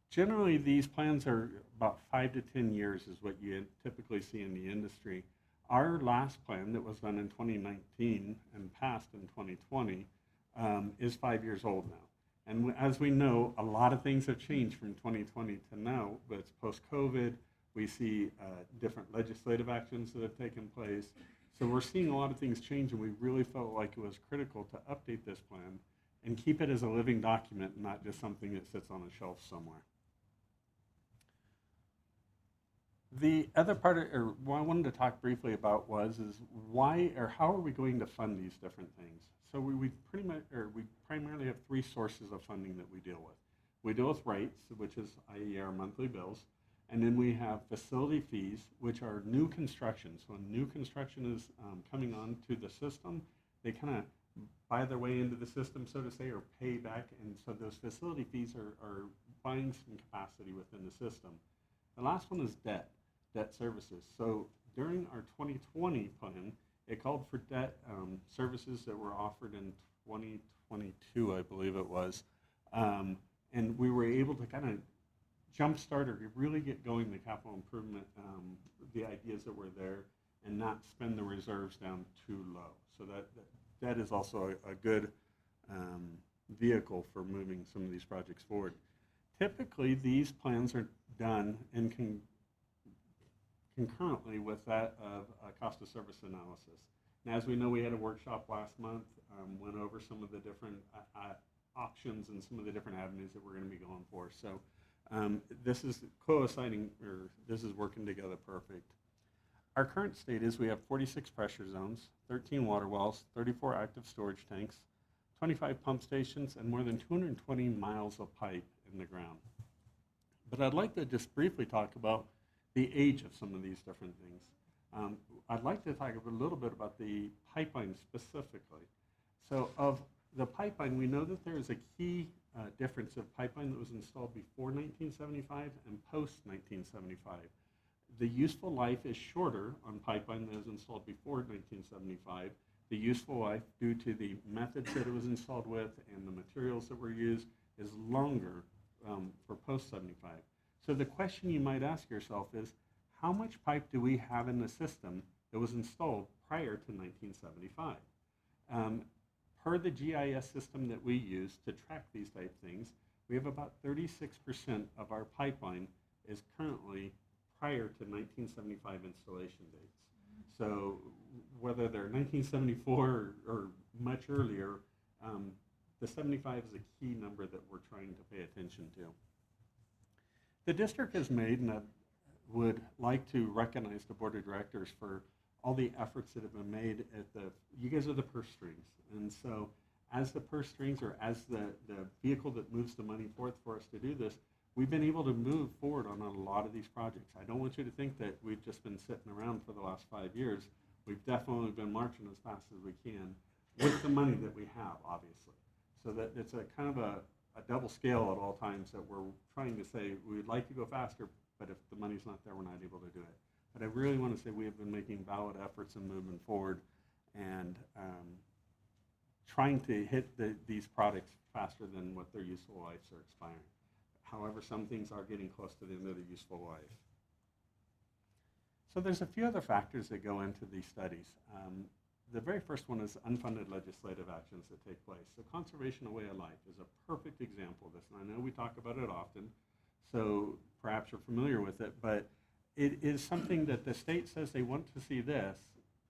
Generally, these plans are about 5 to 10 years is what you typically see in the industry. Our last plan that was done in 2019 and passed in 2020 is 5 years old now. And as we know, a lot of things have changed from 2020 to now, but it's post-COVID. We see different legislative actions that have taken place. So we're seeing a lot of things change, and we really felt like it was critical to update this plan and keep it as a living document, not just something that sits on a shelf somewhere. The other part, or what I wanted to talk briefly about is why or how are we going to fund these different things? So we primarily have 3 sources of funding that we deal with. We deal with rates, which is i.e. our monthly bills, and then we have facility fees, which are new construction. So when new construction is coming onto the system, they kind of buy their way into the system, so to say, or pay back, and so those facility fees are buying some capacity within the system. The last one is debt services. So during our 2020 plan, It called for debt services that were offered in 2022, I believe it was. And we were able to kind of jumpstart or really get going the capital improvement, the ideas that were there, and not spend the reserves down too low. So that is also a good vehicle for moving some of these projects forward. Typically, these plans are done in concurrently with that of a cost of service analysis. And as we know, we had a workshop last month, went over some of the different options and some of the different avenues that we're going to be going for. So this is coinciding, or this is working together perfect. Our current state is we have 46 pressure zones, 13 water wells, 34 active storage tanks, 25 pump stations, and more than 220 miles of pipe in the ground. But I'd like to just briefly talk about the age of some of these different things. I'd like to talk a little bit about the pipeline specifically. So of the pipeline, we know that there is a key difference of pipeline that was installed before 1975 and post 1975. The useful life is shorter on pipeline that was installed before 1975. The useful life, due to the methods that it was installed with and the materials that were used, is longer for post 75. So the question you might ask yourself is, how much pipe do we have in the system that was installed prior to 1975? Per the GIS system that we use to track these type things, we have about 36% of our pipeline is currently prior to 1975 installation dates. So whether they're 1974 or much earlier, the 75 is a key number that we're trying to pay attention to. The district has made, and I would like to recognize the board of directors for all the efforts that have been made at you guys are the purse strings. And so as the purse strings, or as the vehicle that moves the money forth for us to do this, we've been able to move forward on a lot of these projects. I don't want you to think that we've just been sitting around for the last 5 years. We've definitely been marching as fast as we can with the money that we have, obviously. So that it's a kind of a double scale at all times, that we're trying to say we would like to go faster, but if the money's not there, we're not able to do it. But I really want to say we have been making valid efforts and moving forward and trying to hit these products faster than what their useful lives are expiring. However, some things are getting close to the end of their useful life. So there's a few other factors that go into these studies. The very first one is unfunded legislative actions that take place. So conservation of way of life is a perfect example of this. And I know we talk about it often, so perhaps you're familiar with it, but it is something that the state says they want to see this,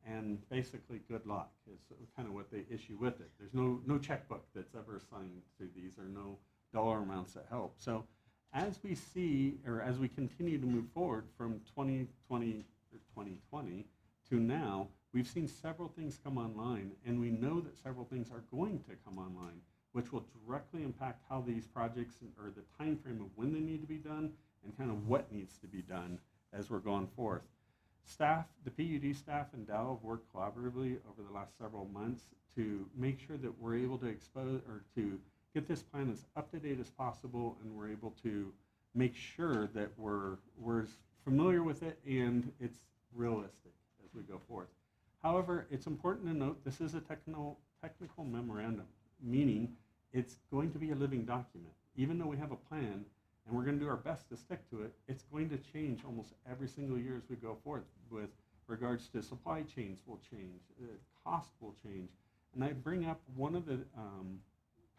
and basically good luck is kind of what they issue with it. There's no checkbook that's ever assigned to these, or no dollar amounts that help. So as we see, or as we continue to move forward from 2020 to now, we've seen several things come online, and we know that several things are going to come online, which will directly impact how these projects, or the time frame of when they need to be done, and kind of what needs to be done as we're going forth. Staff, the PUD staff and Dow have worked collaboratively over the last several months to make sure that we're able to expose, or to get this plan as up to date as possible, and we're able to make sure that we're as familiar with it and it's realistic as we go forth. However, it's important to note this is a technical memorandum, meaning it's going to be a living document. Even though we have a plan and we're going to do our best to stick to it, it's going to change almost every single year as we go forth. With regards to supply chains will change, cost will change. And I bring up one of the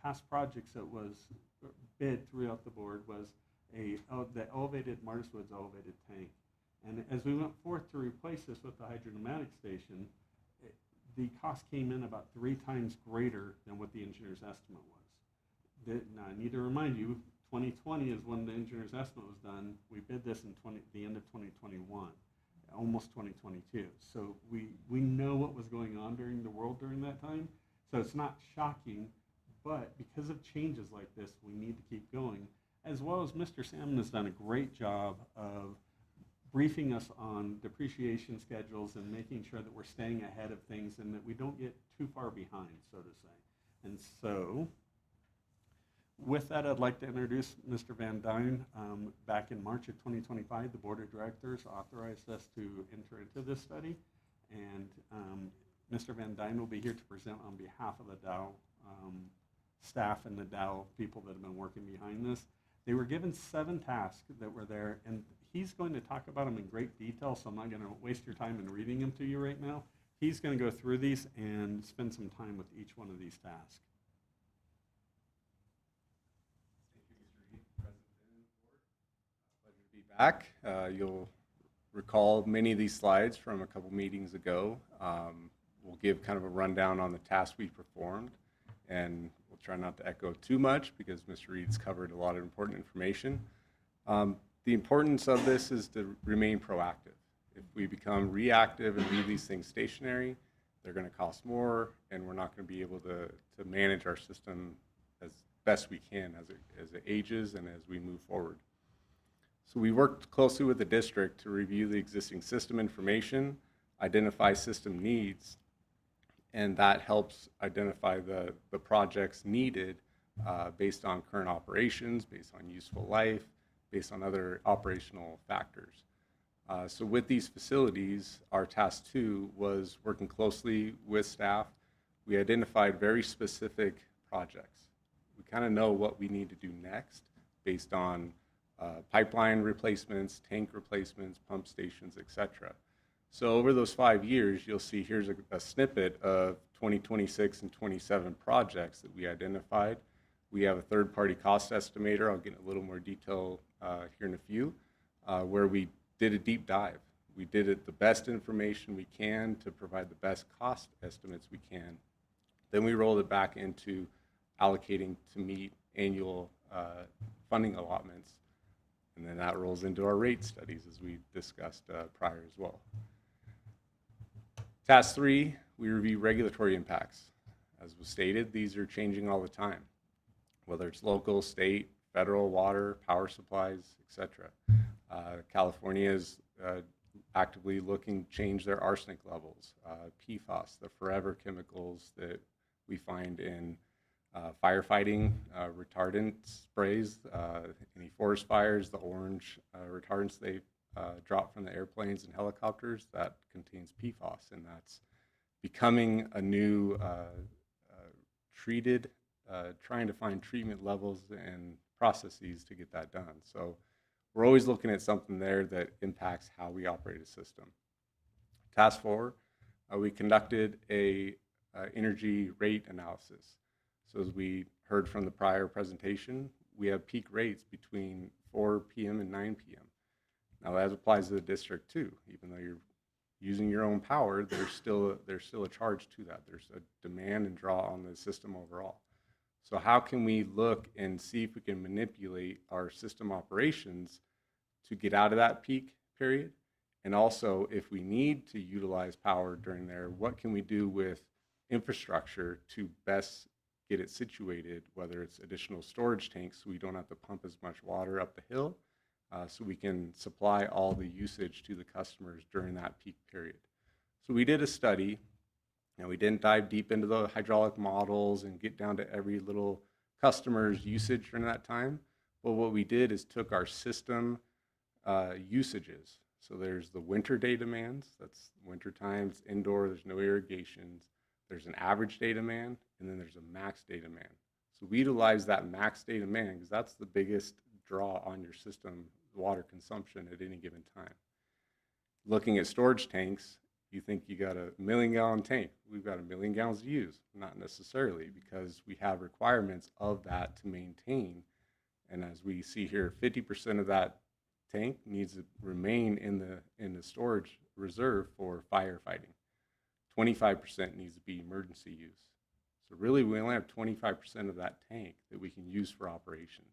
past projects that was bid throughout the board was the elevated Martis Woods elevated tank. And as we went forth to replace this with the hydrodynamic station, the cost came in about 3 times greater than what the engineer's estimate was. Now, I need to remind you, 2020 is when the engineer's estimate was done. We bid this in the end of 2021, almost 2022. So we know what was going on during the world during that time. So it's not shocking, but because of changes like this, we need to keep going. As well as Mr. Salmon has done a great job of briefing us on depreciation schedules and making sure that we're staying ahead of things and that we don't get too far behind, so to say. And so with that, I'd like to introduce Mr. Van Dyne. Back in March of 2025, the Board of Directors authorized us to enter into this study. And Mr. Van Dyne will be here to present on behalf of the Dow staff and the Dow people that have been working behind this. They were given 7 tasks that were there, and he's going to talk about them in great detail, so I'm not going to waste your time in reading them to you right now. He's going to go through these and spend some time with each one of these tasks. Back. You'll recall many of these slides from a couple meetings ago. We'll give kind of a rundown on the tasks we performed, and we'll try not to echo too much because Mr. Reed's covered a lot of important information. The importance of this is to remain proactive. If we become reactive and leave these things stationary, they're going to cost more, and we're not going to be able to manage our system as best we can as it ages and as we move forward. So we worked closely with the district to review the existing system information, identify system needs, and that helps identify the projects needed based on current operations, based on useful life, based on other operational factors. So with these facilities, our task 2 was working closely with staff. We identified very specific projects. We kind of know what we need to do next based on pipeline replacements, tank replacements, pump stations, etc. So over those 5 years, you'll see here's a snippet of 2026 and 27 projects that we identified. We have a third-party cost estimator. I'll get a little more detail here in a few, where we did a deep dive. We did it the best information we can to provide the best cost estimates we can. Then we rolled it back into allocating to meet annual funding allotments. And then that rolls into our rate studies, as we discussed prior as well. Task 3, we review regulatory impacts. As was stated, these are changing all the time, whether it's local, state, federal, water, power supplies, etc. California is actively looking to change their arsenic levels, PFAS, the forever chemicals that we find in firefighting, retardant sprays, any forest fires, the orange retardants they drop from the airplanes and helicopters, that contains PFAS, and that's becoming a new trying to find treatment levels and processes to get that done. So we're always looking at something there that impacts how we operate a system. Task 4, we conducted a energy rate analysis. So as we heard from the prior presentation, we have peak rates between 4 p.m. and 9 p.m. Now that applies to the district too. Even though you're using your own power, there's still a charge to that. There's a demand and draw on the system overall. So how can we look and see if we can manipulate our system operations to get out of that peak period? And also, if we need to utilize power during there, what can we do with infrastructure to best get it situated, whether it's additional storage tanks so we don't have to pump as much water up the hill, so we can supply all the usage to the customers during that peak period. So we did a study, and we didn't dive deep into the hydraulic models and get down to every little customer's usage during that time. But what we did is took our system usages. So there's the winter day demands, that's winter times, indoor, there's no irrigations. There's an average day demand, and then there's a max day demand. So we utilize that max day demand because that's the biggest draw on your system water consumption at any given time. Looking at storage tanks, you think you got a 1 million gallon tank. We've got 1 million gallons to use. Not necessarily, because we have requirements of that to maintain. And as we see here, 50% of that tank needs to remain in the storage reserve for firefighting. 25% needs to be emergency use. So really, we only have 25% of that tank that we can use for operations.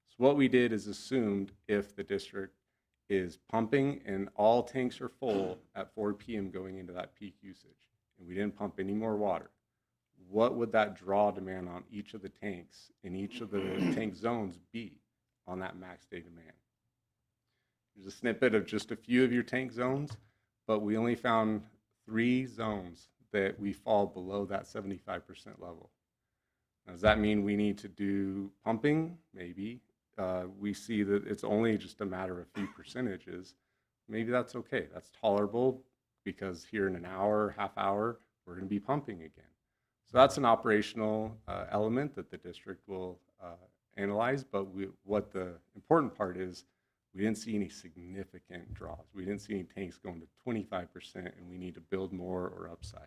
So what we did is assumed if the district is pumping and all tanks are full at 4 p.m. going into that peak usage, and we didn't pump any more water, what would that draw demand on each of the tanks in each of the tank zones be on that max day demand? Here's a snippet of just a few of your tank zones, but we only found 3 zones that we fall below that 75% level. Now, does that mean we need to do pumping? Maybe. We see that it's only just a matter of a few percentages. Maybe that's okay. That's tolerable because here in an hour, half hour, we're going to be pumping again. So that's an operational element that the district will analyze, but what the important part is, we didn't see any significant draws. We didn't see any tanks going to 25%, and we need to build more or upsize.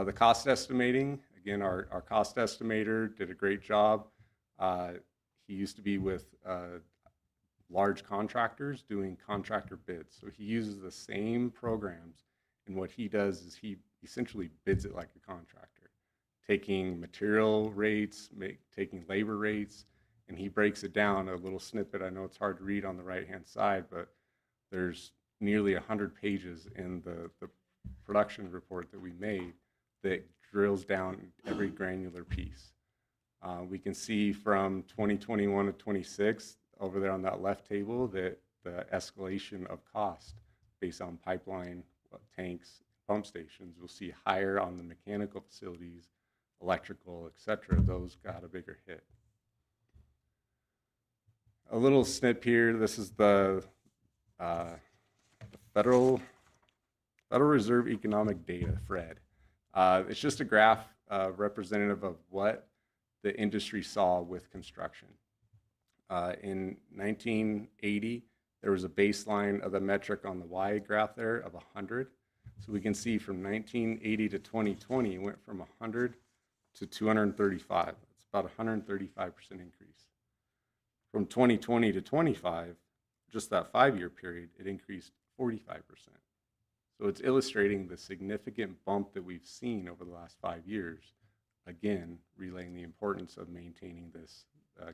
The cost estimating, again, our cost estimator did a great job. He used to be with large contractors doing contractor bids. So he uses the same programs, and what he does is he essentially bids it like a contractor, taking material rates, taking labor rates, and he breaks it down, a little snippet. I know it's hard to read on the right-hand side, but there's nearly 100 pages in the production report that we made that drills down every granular piece. We can see from 2021 to 26, over there on that left table, that the escalation of cost based on pipeline, tanks, pump stations, we'll see higher on the mechanical facilities, electrical, et cetera. Those got a bigger hit. A little snip here. This is the Federal Reserve Economic Data, FRED. It's just a graph representative of what the industry saw with construction. In 1980, there was a baseline of the metric on the Y graph there of 100. So we can see from 1980 to 2020, it went from 100 to 235. It's about a 135% increase. From 2020 to 25, just that 5-year period, it increased 45%. So it's illustrating the significant bump that we've seen over the last 5 years, again, relaying the importance of maintaining this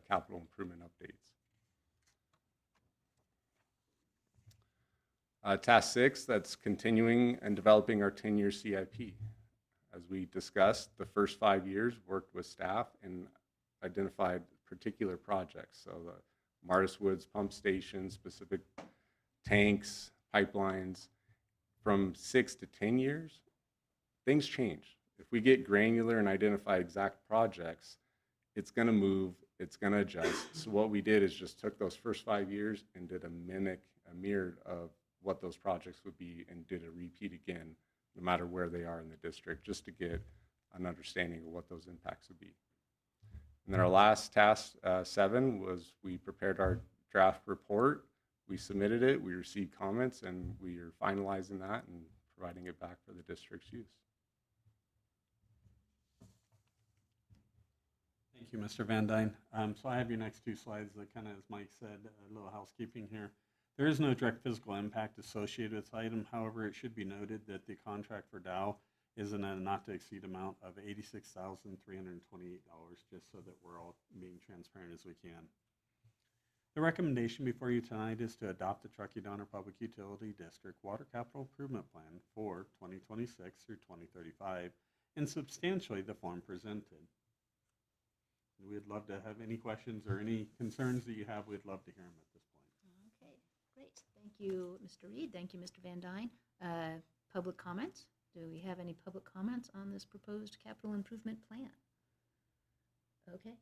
capital improvement updates. Task 6, that's continuing and developing our 10-year CIP. As we discussed, the first 5 years worked with staff and identified particular projects. So the Martis Woods pump station, specific tanks, pipelines. From 6 to 10 years, things change. If we get granular and identify exact projects, it's going to move, it's going to adjust. So what we did is just took those first 5 years and did a mirror of what those projects would be and did a repeat again, no matter where they are in the district, just to get an understanding of what those impacts would be. And then our last task, 7, was we prepared our draft report. We submitted it, we received comments, and we are finalizing that and providing it back for the district's use. Thank you, Mr. Van Dyne. So I have your next 2 slides that kind of, as Mike said, a little housekeeping here. There is no direct physical impact associated with this item. However, it should be noted that the contract for Dow is in a not to exceed amount of $86,328, just so that we're all being transparent as we can. The recommendation before you tonight is to adopt the Truckee Donner Public Utility District Water Capital Improvement Plan for 2026 through 2035 in substantially the form presented. We'd love to have any questions or any concerns that you have. We'd love to hear them at this point. Okay, great. Thank you, Mr. Reed. Thank you, Mr. Van Dyne. Public comments? Do we have any public comments on this proposed capital improvement plan? Okay,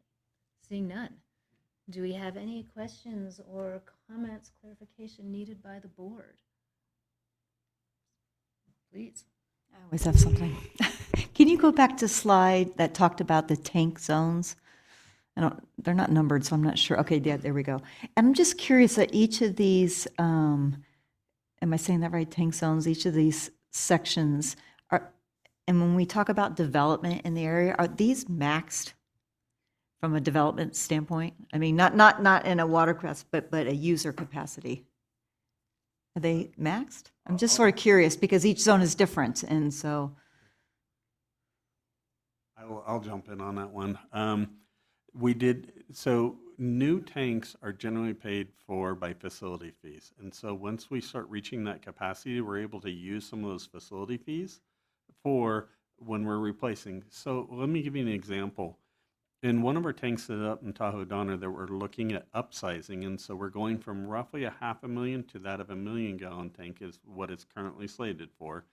seeing none. Do we have any questions or comments, clarification needed by the board? Please. I always have something. Can you go back to slide that talked about the tank zones? They're not numbered, so I'm not sure. Okay, yeah, there we go. And I'm just curious that each of these, am I saying that right, tank zones, each of these sections are, and when we talk about development in the area, are these maxed from a development standpoint? I mean, not in a water capacity, but a user capacity. Are they maxed? I'm just sort of curious because each zone is different, and so. I'll jump in on that one. So new tanks are generally paid for by facility fees. And so once we start reaching that capacity, we're able to use some of those facility fees for when we're replacing. So let me give you an example. In one of our tanks set up in Tahoe Donner that we're looking at upsizing, and so we're going from roughly a 500,000 to that of 1 million gallon tank is what it's currently slated for.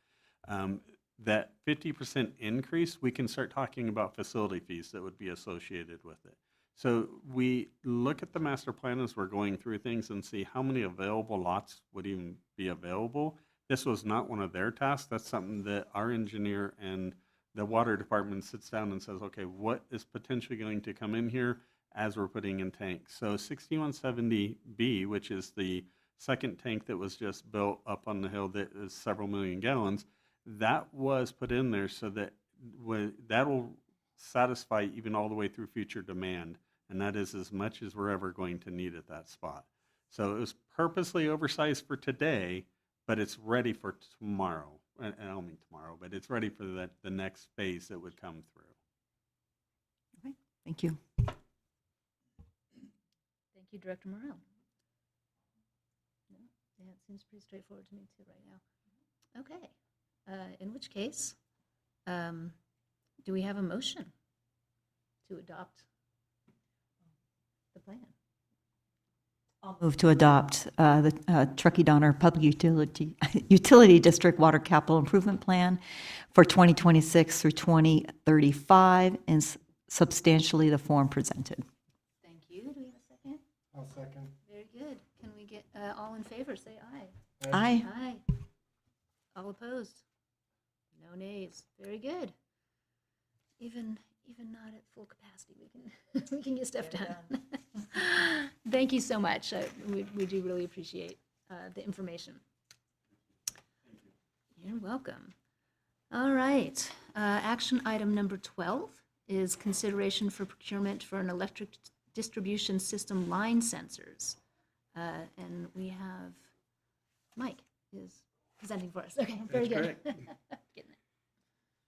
That 50% increase, we can start talking about facility fees that would be associated with it. So we look at the master plan as we're going through things and see how many available lots would even be available This was not one of their tasks. That's something that our engineer and the water department sits down and says, okay, what is potentially going to come in here as we're putting in tanks? So 6170B, which is the second tank that was just built up on the hill that is several million gallons, that was put in there so that that will satisfy even all the way through future demand. And that is as much as we're ever going to need at that spot. So it was purposely oversized for today, but it's ready for tomorrow. And I don't mean tomorrow, but it's ready for the next phase that would come through. Okay, thank you. Thank you, Director Morrell. Yeah, it seems pretty straightforward to me too right now. Okay, in which case, do we have a motion to adopt the plan? I'll move to adopt the Truckee Donner Public Utility District Water Capital Improvement Plan for 2026 through 2035 in substantially the form presented. Thank you. Do we have a second? I'll second. Very good. Can we get all in favor? Say aye. Aye. Aye. All opposed? No nays. Very good. Even not at full capacity, we can get stuff done. Thank you so much. We do really appreciate the information. You're welcome. All right. Action item number 12 is consideration for procurement for an electric distribution system line sensors. And we have Mike is presenting for us. Okay, very good. Getting there.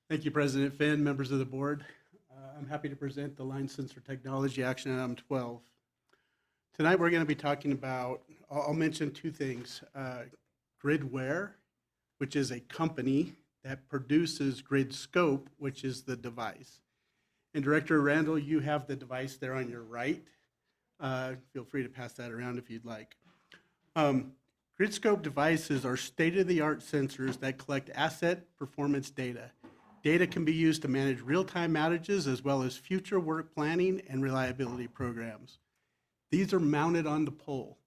Thank you, President Finn, members of the board. I'm happy to present the line sensor technology action item 12. Tonight we're going to be talking about, I'll mention two things. Gridware, which is a company that produces GridScope, which is the device. And Director Randall, you have the device there on your right. Feel free to pass that around if you'd like. GridScope devices are state-of-the-art sensors that collect asset performance data. Data can be used to manage real-time outages as well as future work planning and reliability programs. These are mounted on the pole.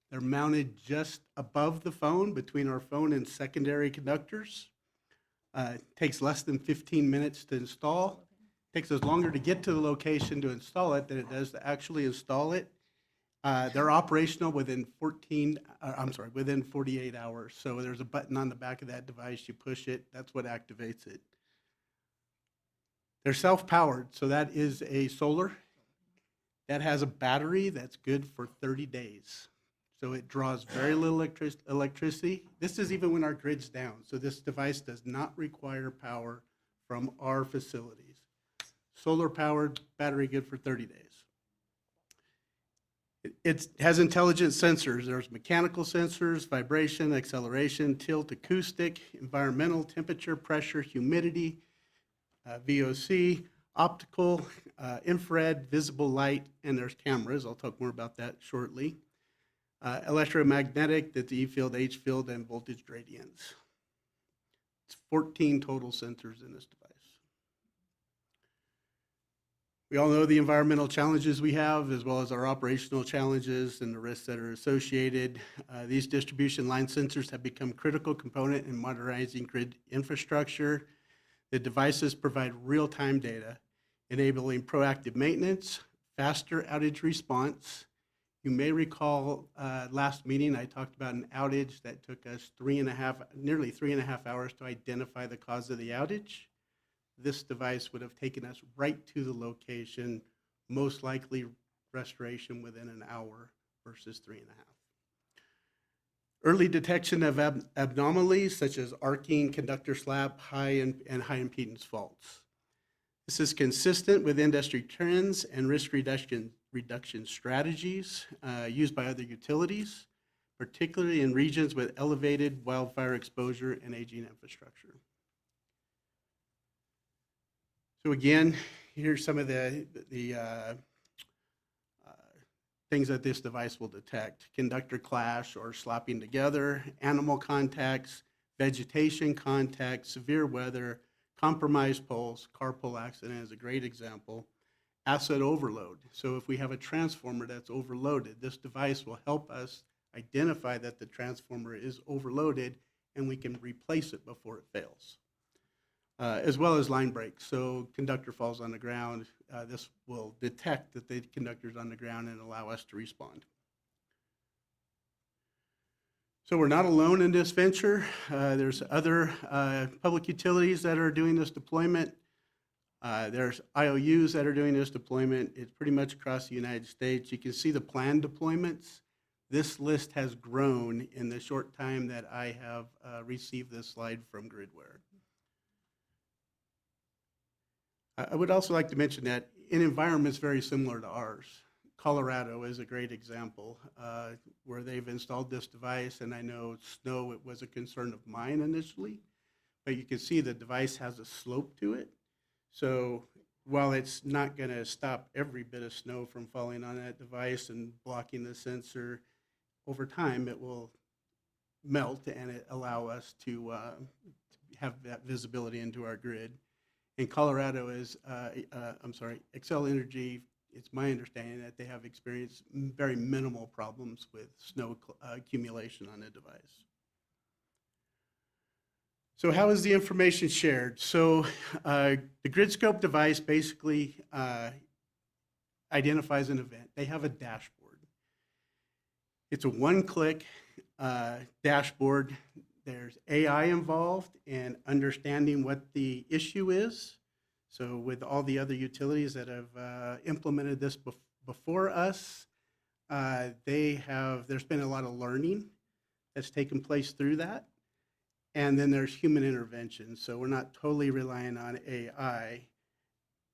They're mounted just above the phone, between our phone and secondary conductors. It takes less than 15 minutes to install. It takes us longer to get to the location to install it than it does to actually install it. They're operational within 48 hours. So there's a button on the back of that device. You push it. That's what activates it. They're self-powered, so that is a solar. That has a battery that's good for 30 days. So it draws very little electricity. This is even when our grid's down. So this device does not require power from our facilities. Solar-powered, battery good for 30 days. It has intelligent sensors. There's mechanical sensors, vibration, acceleration, tilt, acoustic, environmental, temperature, pressure, humidity, VOC, optical, infrared, visible light, and there's cameras. I'll talk more about that shortly. Electromagnetic, that's E field, H field, and voltage gradients. It's 14 total sensors in this device. We all know the environmental challenges we have, as well as our operational challenges and the risks that are associated. These distribution line sensors have become a critical component in modernizing grid infrastructure. The devices provide real-time data, enabling proactive maintenance, faster outage response. You may recall last meeting I talked about an outage that took us nearly 3.5 hours to identify the cause of the outage. This device would have taken us right to the location, most likely restoration within an hour versus 3.5. Early detection of anomalies such as arcing, conductor slap, and high impedance faults. This is consistent with industry trends and risk reduction strategies used by other utilities, particularly in regions with elevated wildfire exposure and aging infrastructure. So again, here's some of the things that this device will detect: conductor clash or slapping together, animal contacts, vegetation contact, severe weather, compromised poles. Car pole accident is a great example. Asset overload. So if we have a transformer that's overloaded, this device will help us identify that the transformer is overloaded and we can replace it before it fails. As well as line breaks. So conductor falls on the ground, this will detect that the conductor's on the ground and allow us to respond. So we're not alone in this venture. There's other public utilities that are doing this deployment. There's IOUs that are doing this deployment. It's pretty much across the United States. You can see the planned deployments. This list has grown in the short time that I have received this slide from Gridware. I would also like to mention that in environments very similar to ours, Colorado is a great example where they've installed this device, and I know snow, it was a concern of mine initially, but you can see the device has a slope to it. So while it's not going to stop every bit of snow from falling on that device and blocking the sensor, over time it will melt and it allow us to have that visibility into our grid. In Colorado is, Xcel Energy, it's my understanding that they have experienced very minimal problems with snow accumulation on the device. So how is the information shared? So the GridScope device basically identifies an event. They have a dashboard. It's a one-click dashboard. There's AI involved in understanding what the issue is. So with all the other utilities that have implemented this before us, there's been a lot of learning that's taken place through that. And then there's human intervention. So we're not totally relying on AI.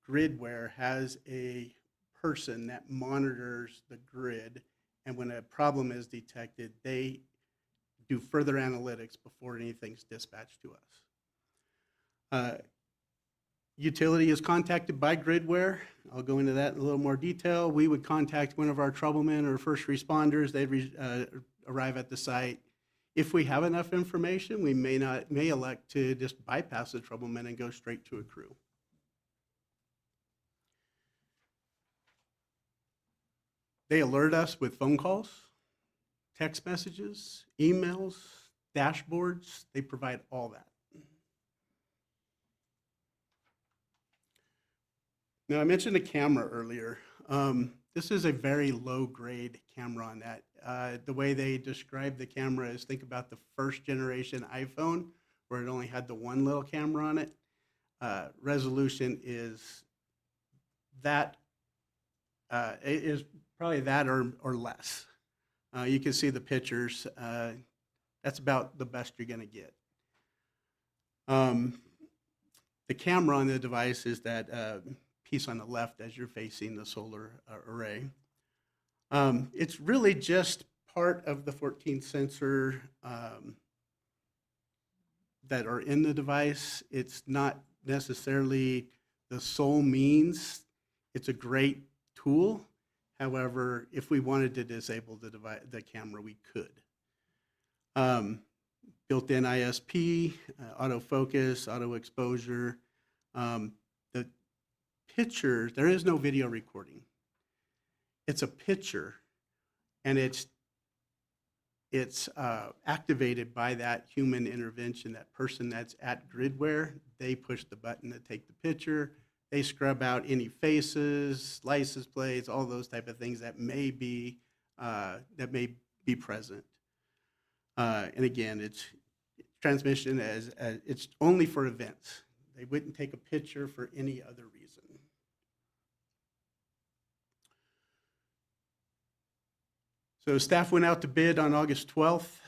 Gridware has a person that monitors the grid, and when a problem is detected, they do further analytics before anything's dispatched to us. Utility is contacted by Gridware. I'll go into that in a little more detail. We would contact one of our troublemen or first responders. They'd arrive at the site. If we have enough information, we may elect to just bypass the troubleman and go straight to a crew. They alert us with phone calls, text messages, emails, dashboards. They provide all that. Now, I mentioned a camera earlier. This is a very low-grade camera on that. The way they describe the camera is, think about the first generation iPhone, where it only had the one little camera on it. Resolution is that, it is probably that or less. You can see the pictures. That's about the best you're going to get. The camera on the device is that piece on the left as you're facing the solar array. It's really just part of the 14 sensor that are in the device. It's not necessarily the sole means. It's a great tool. However, if we wanted to disable the camera, we could. Built-in ISP, autofocus, auto exposure. The picture, there is no video recording. It's a picture, and it's activated by that human intervention, that person that's at Gridware. They push the button to take the picture. They scrub out any faces, license plates, all those type of things that may be present. And again, it's transmission as it's only for events. They wouldn't take a picture for any other reason. So staff went out to bid on August 12th.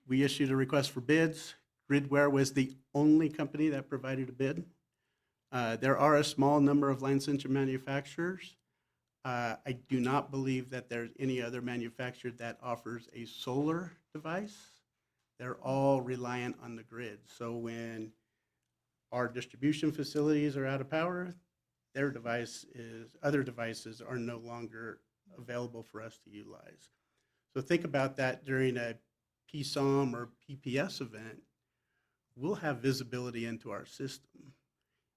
We issued a request for bids. Gridware was the only company that provided a bid. There are a small number of line sensor manufacturers. I do not believe that there's any other manufacturer that offers a solar device. They're all reliant on the grid. So when our distribution facilities are out of power, other devices are no longer available for us to utilize. So think about that during a PSOM or PPS event. We'll have visibility into our system.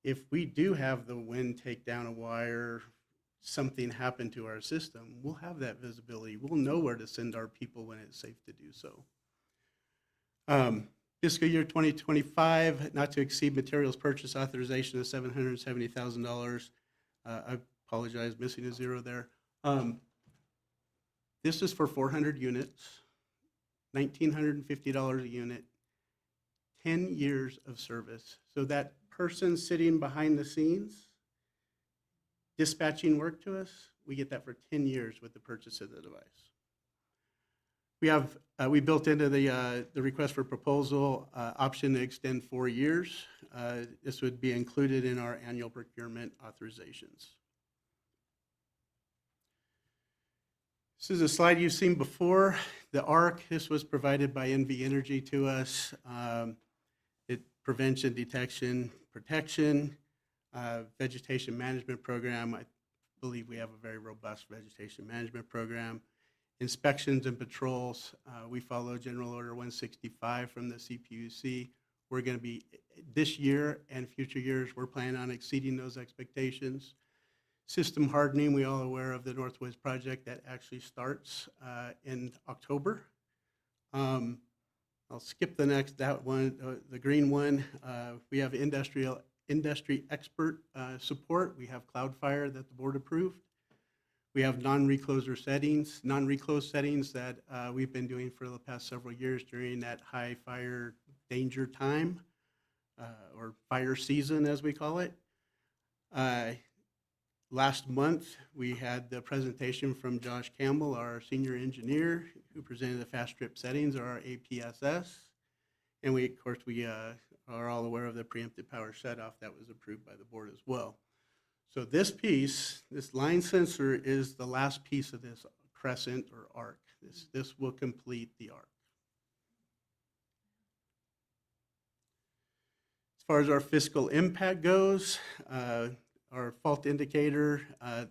If we do have the wind take down a wire, something happened to our system, we'll have that visibility. We'll know where to send our people when it's safe to do so. Fiscal year 2025, not to exceed materials purchase authorization of $770,000. I apologize, missing a zero there. This is for 400 units, $1,950 a unit, 10 years of service. So that person sitting behind the scenes, dispatching work to us, we get that for 10 years with the purchase of the device. We built into the request for proposal option to extend 4 years. This would be included in our annual procurement authorizations. This is a slide you've seen before. The ARC, this was provided by NV Energy to us. Prevention, detection, protection, vegetation management program. I believe we have a very robust vegetation management program. Inspections and patrols, we follow General Order 165 from the CPUC. We're going to be, this year and future years, we're planning on exceeding those expectations. System hardening, we all aware of the Northwoods project that actually starts in October. I'll skip that one, the green one. We have industry expert support. We have CloudFire that the board approved. We have non-recloser settings, non-reclose settings that we've been doing for the past several years during that high fire danger time, or fire season as we call it. Last month, we had the presentation from Josh Campbell, our senior engineer, who presented the fast trip settings, or our APSS. And we, of course, are all aware of the preemptive power shutoff that was approved by the board as well. So this piece, this line sensor, is the last piece of this crescent or arc. This will complete the arc. As far as our fiscal impact goes, our fault indicator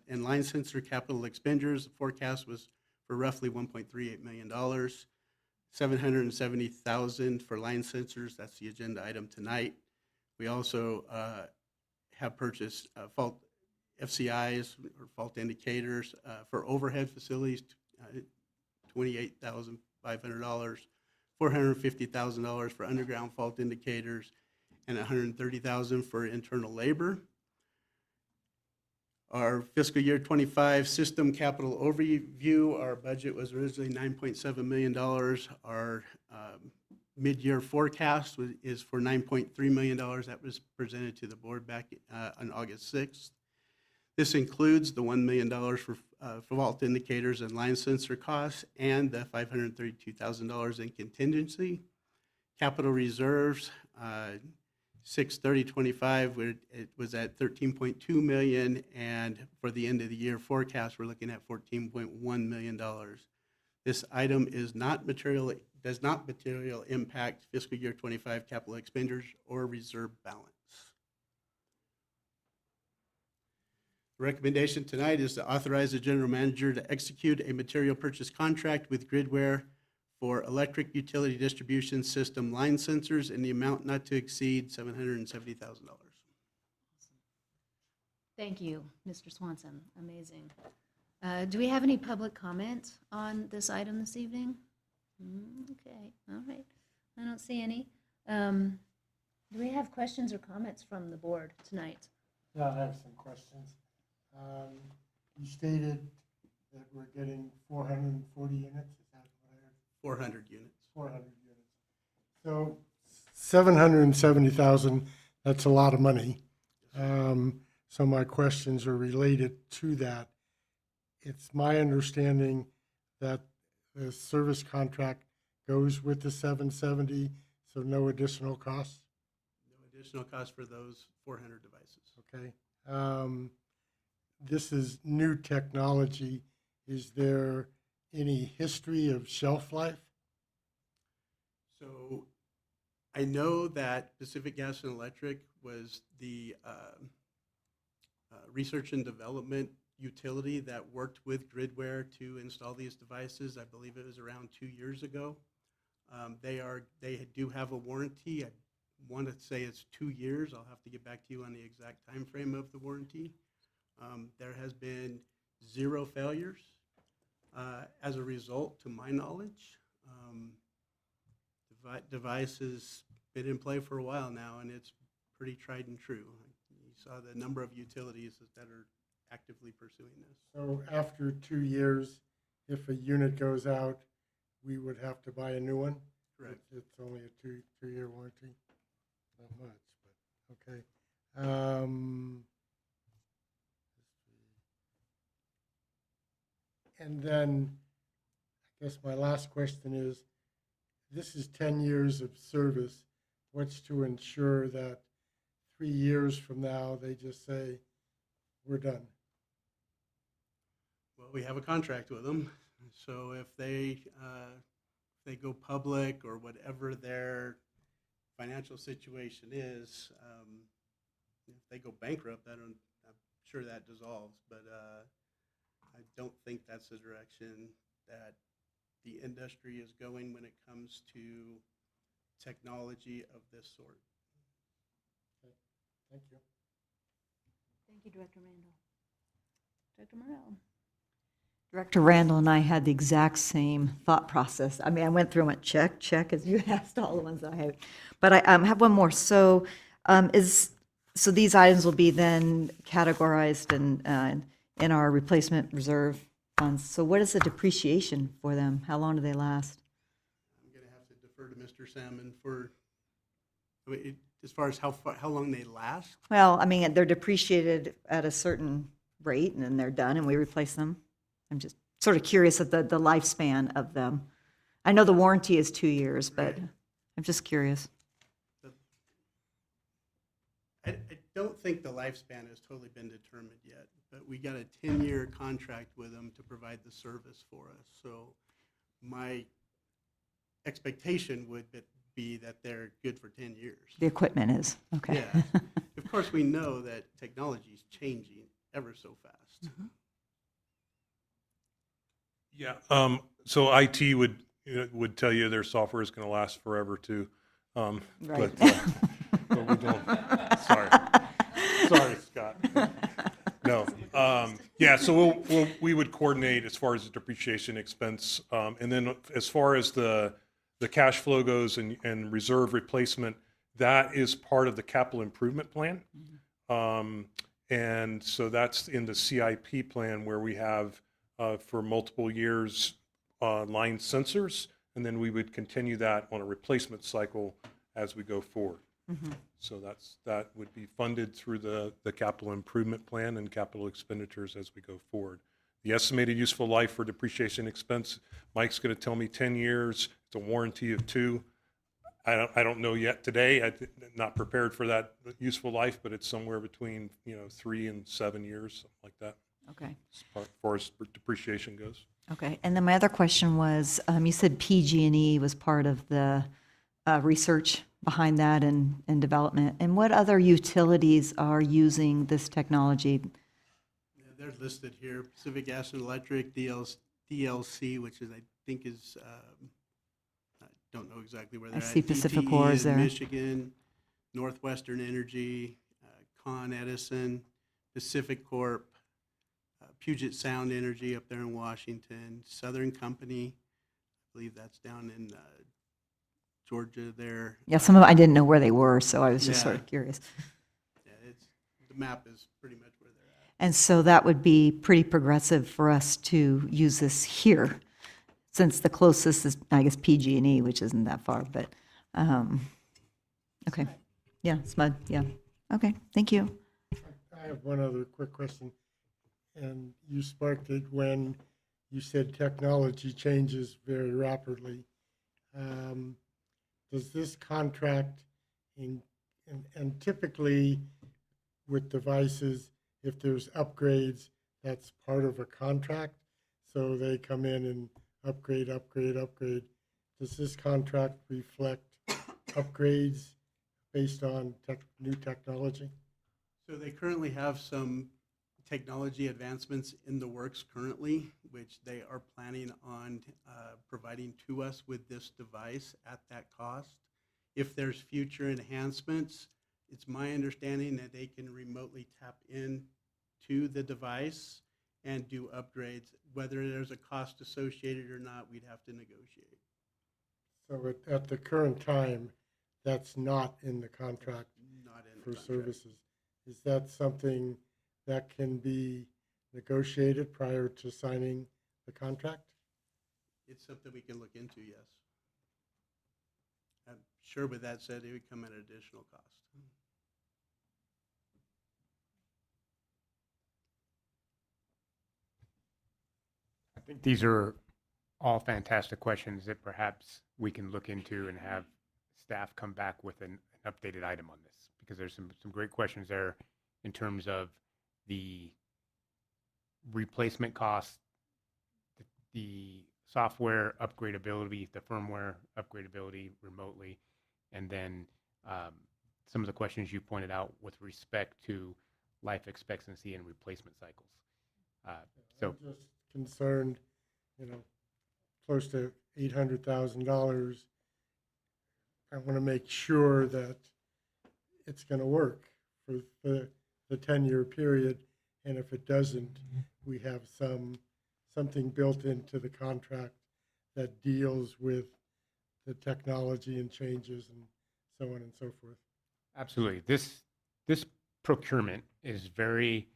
and line sensor capital expenditures, the forecast was for roughly $1.38 million, $770,000 for line sensors. That's the agenda item tonight. We also have purchased fault FCIs, or fault indicators, for overhead facilities, $28,500, $450,000 for underground fault indicators, and $130,000 for internal labor. Our fiscal year 25 system capital overview, our budget was originally $9.7 million. Our mid-year forecast is for $9.3 million. That was presented to the board back on August 6th. This includes the $1 million for fault indicators and line sensor costs, and the $532,000 in contingency. Capital reserves, 6/30/25, it was at $13.2 million, and for the end of the year forecast, we're looking at $14.1 million. This item does not materially impact fiscal year 25 capital expenditures or reserve balance. The recommendation tonight is to authorize the general manager to execute a material purchase contract with Gridware for electric utility distribution system line sensors in the amount not to exceed $770,000. Thank you, Mr. Swanson. Amazing. Do we have any public comment on this item this evening? Okay, all right. I don't see any. Do we have questions or comments from the board tonight? Yeah, I have some questions. You stated that we're getting 440 units, is that what I heard? 400 units. 400 units. So 770,000, that's a lot of money. So my questions are related to that. It's my understanding that the service contract goes with the 770, so no additional costs? No additional cost for those 400 devices. Okay. This is new technology. Is there any history of shelf life? So I know that Pacific Gas and Electric was the research and development utility that worked with Gridware to install these devices. I believe it was around 2 years ago. They do have a warranty. I want to say it's 2 years. I'll have to get back to you on the exact time frame of the warranty. There has been 0 failures as a result, to my knowledge. device has been in play for a while now, and it's pretty tried and true. You saw the number of utilities that are actively pursuing this. So after 2 years, if a unit goes out, we would have to buy a new one? Correct. It's only a two-year warranty? Not much, but, okay. And then, I guess my last question is, this is 10 years of service. What's to ensure that 3 years from now, they just say, we're done? Well, we have a contract with them, so if they go public or whatever their financial situation is, if they go bankrupt, I'm sure that dissolves, but I don't think that's the direction that the industry is going when it comes to technology of this sort. Okay. Thank you. Thank you, Director Randall. Director Morrell. Director Randall and I had the exact same thought process. I mean, I went through and went, check, check, as you asked all the ones I had. But I have one more. So so these items will be then categorized in our replacement reserve funds. So what is the depreciation for them? How long do they last? I'm going to have to defer to Mr. Salmon for, I mean, as far as how long they last. Well, I mean, they're depreciated at a certain rate, and then they're done, and we replace them. I'm just sort of curious of the lifespan of them. I know the warranty is 2 years, but Right. I'm just curious. I don't think the lifespan has totally been determined yet, but we got a 10-year contract with them to provide the service for us. So my expectation would be that they're good for 10 years. The equipment is, okay. Yeah. Of course, we know that technology is changing ever so fast. Yeah, so IT would tell you their software is going to last forever too. Right. But we don't. Sorry, Scott. No. Yeah, so we would coordinate as far as the depreciation expense. And then as far as the cash flow goes and reserve replacement, that is part of the capital improvement plan. And so that's in the CIP plan where we have for multiple years line sensors, and then we would continue that on a replacement cycle as we go forward. So that would be funded through the capital improvement plan and capital expenditures as we go forward. The estimated useful life for depreciation expense, Mike's going to tell me 10 years. It's a warranty of 2. I don't know yet today. I'm not prepared for that useful life, but it's somewhere between 3 and 7 years, something like that. Okay. As far as depreciation goes. Okay. And then my other question was, you said PG&E was part of the research behind that and development. And what other utilities are using this technology? Yeah, they're listed here: Pacific Gas and Electric, DLC, which is I think is I don't know exactly where they're at. see Pacific DTE Core is is there. Michigan, Northwestern Energy, Con Edison, Pacific Corp, Puget Sound Energy up there in Washington, Southern Company, I believe that's down in Georgia there. Yeah, some of I didn't know where they were, so I was just sort Yeah. of curious. Yeah, the map is pretty much where they're at. And so that would be pretty progressive for us to use this here, since the closest is, I guess, PG&E, which isn't that far, but, okay. Yeah, SMUD, yeah. Okay, thank you. I have one other quick question, and you sparked it when you said technology changes very rapidly. Does this contract, and typically with devices, if there's upgrades, that's part of a contract, so they come in and upgrade. Does this contract reflect upgrades based on new technology? So they currently have some technology advancements in the works currently, which they are planning on providing to us with this device at that cost. If there's future enhancements, it's my understanding that they can remotely tap in to the device and do upgrades. Whether there's a cost associated or not, we'd have to negotiate. So at the current time, that's not in the contract Not in the for contract. services. Is that something that can be negotiated prior to signing the contract? It's something we can look into, yes. I'm sure with that said, it would come at an additional cost. I think these are all fantastic questions that perhaps we can look into and have staff come back with an updated item on this, because there's some great questions there in terms of the replacement costs, the software upgradability, the firmware upgradability remotely, and then some of the questions you pointed out with respect to life expectancy and replacement cycles. So I'm just concerned, close to $800,000. I want to make sure that it's going to work for the 10-year period. And if it doesn't, we have something built into the contract that deals with the technology and changes and so on and so forth. absolutely, this procurement is very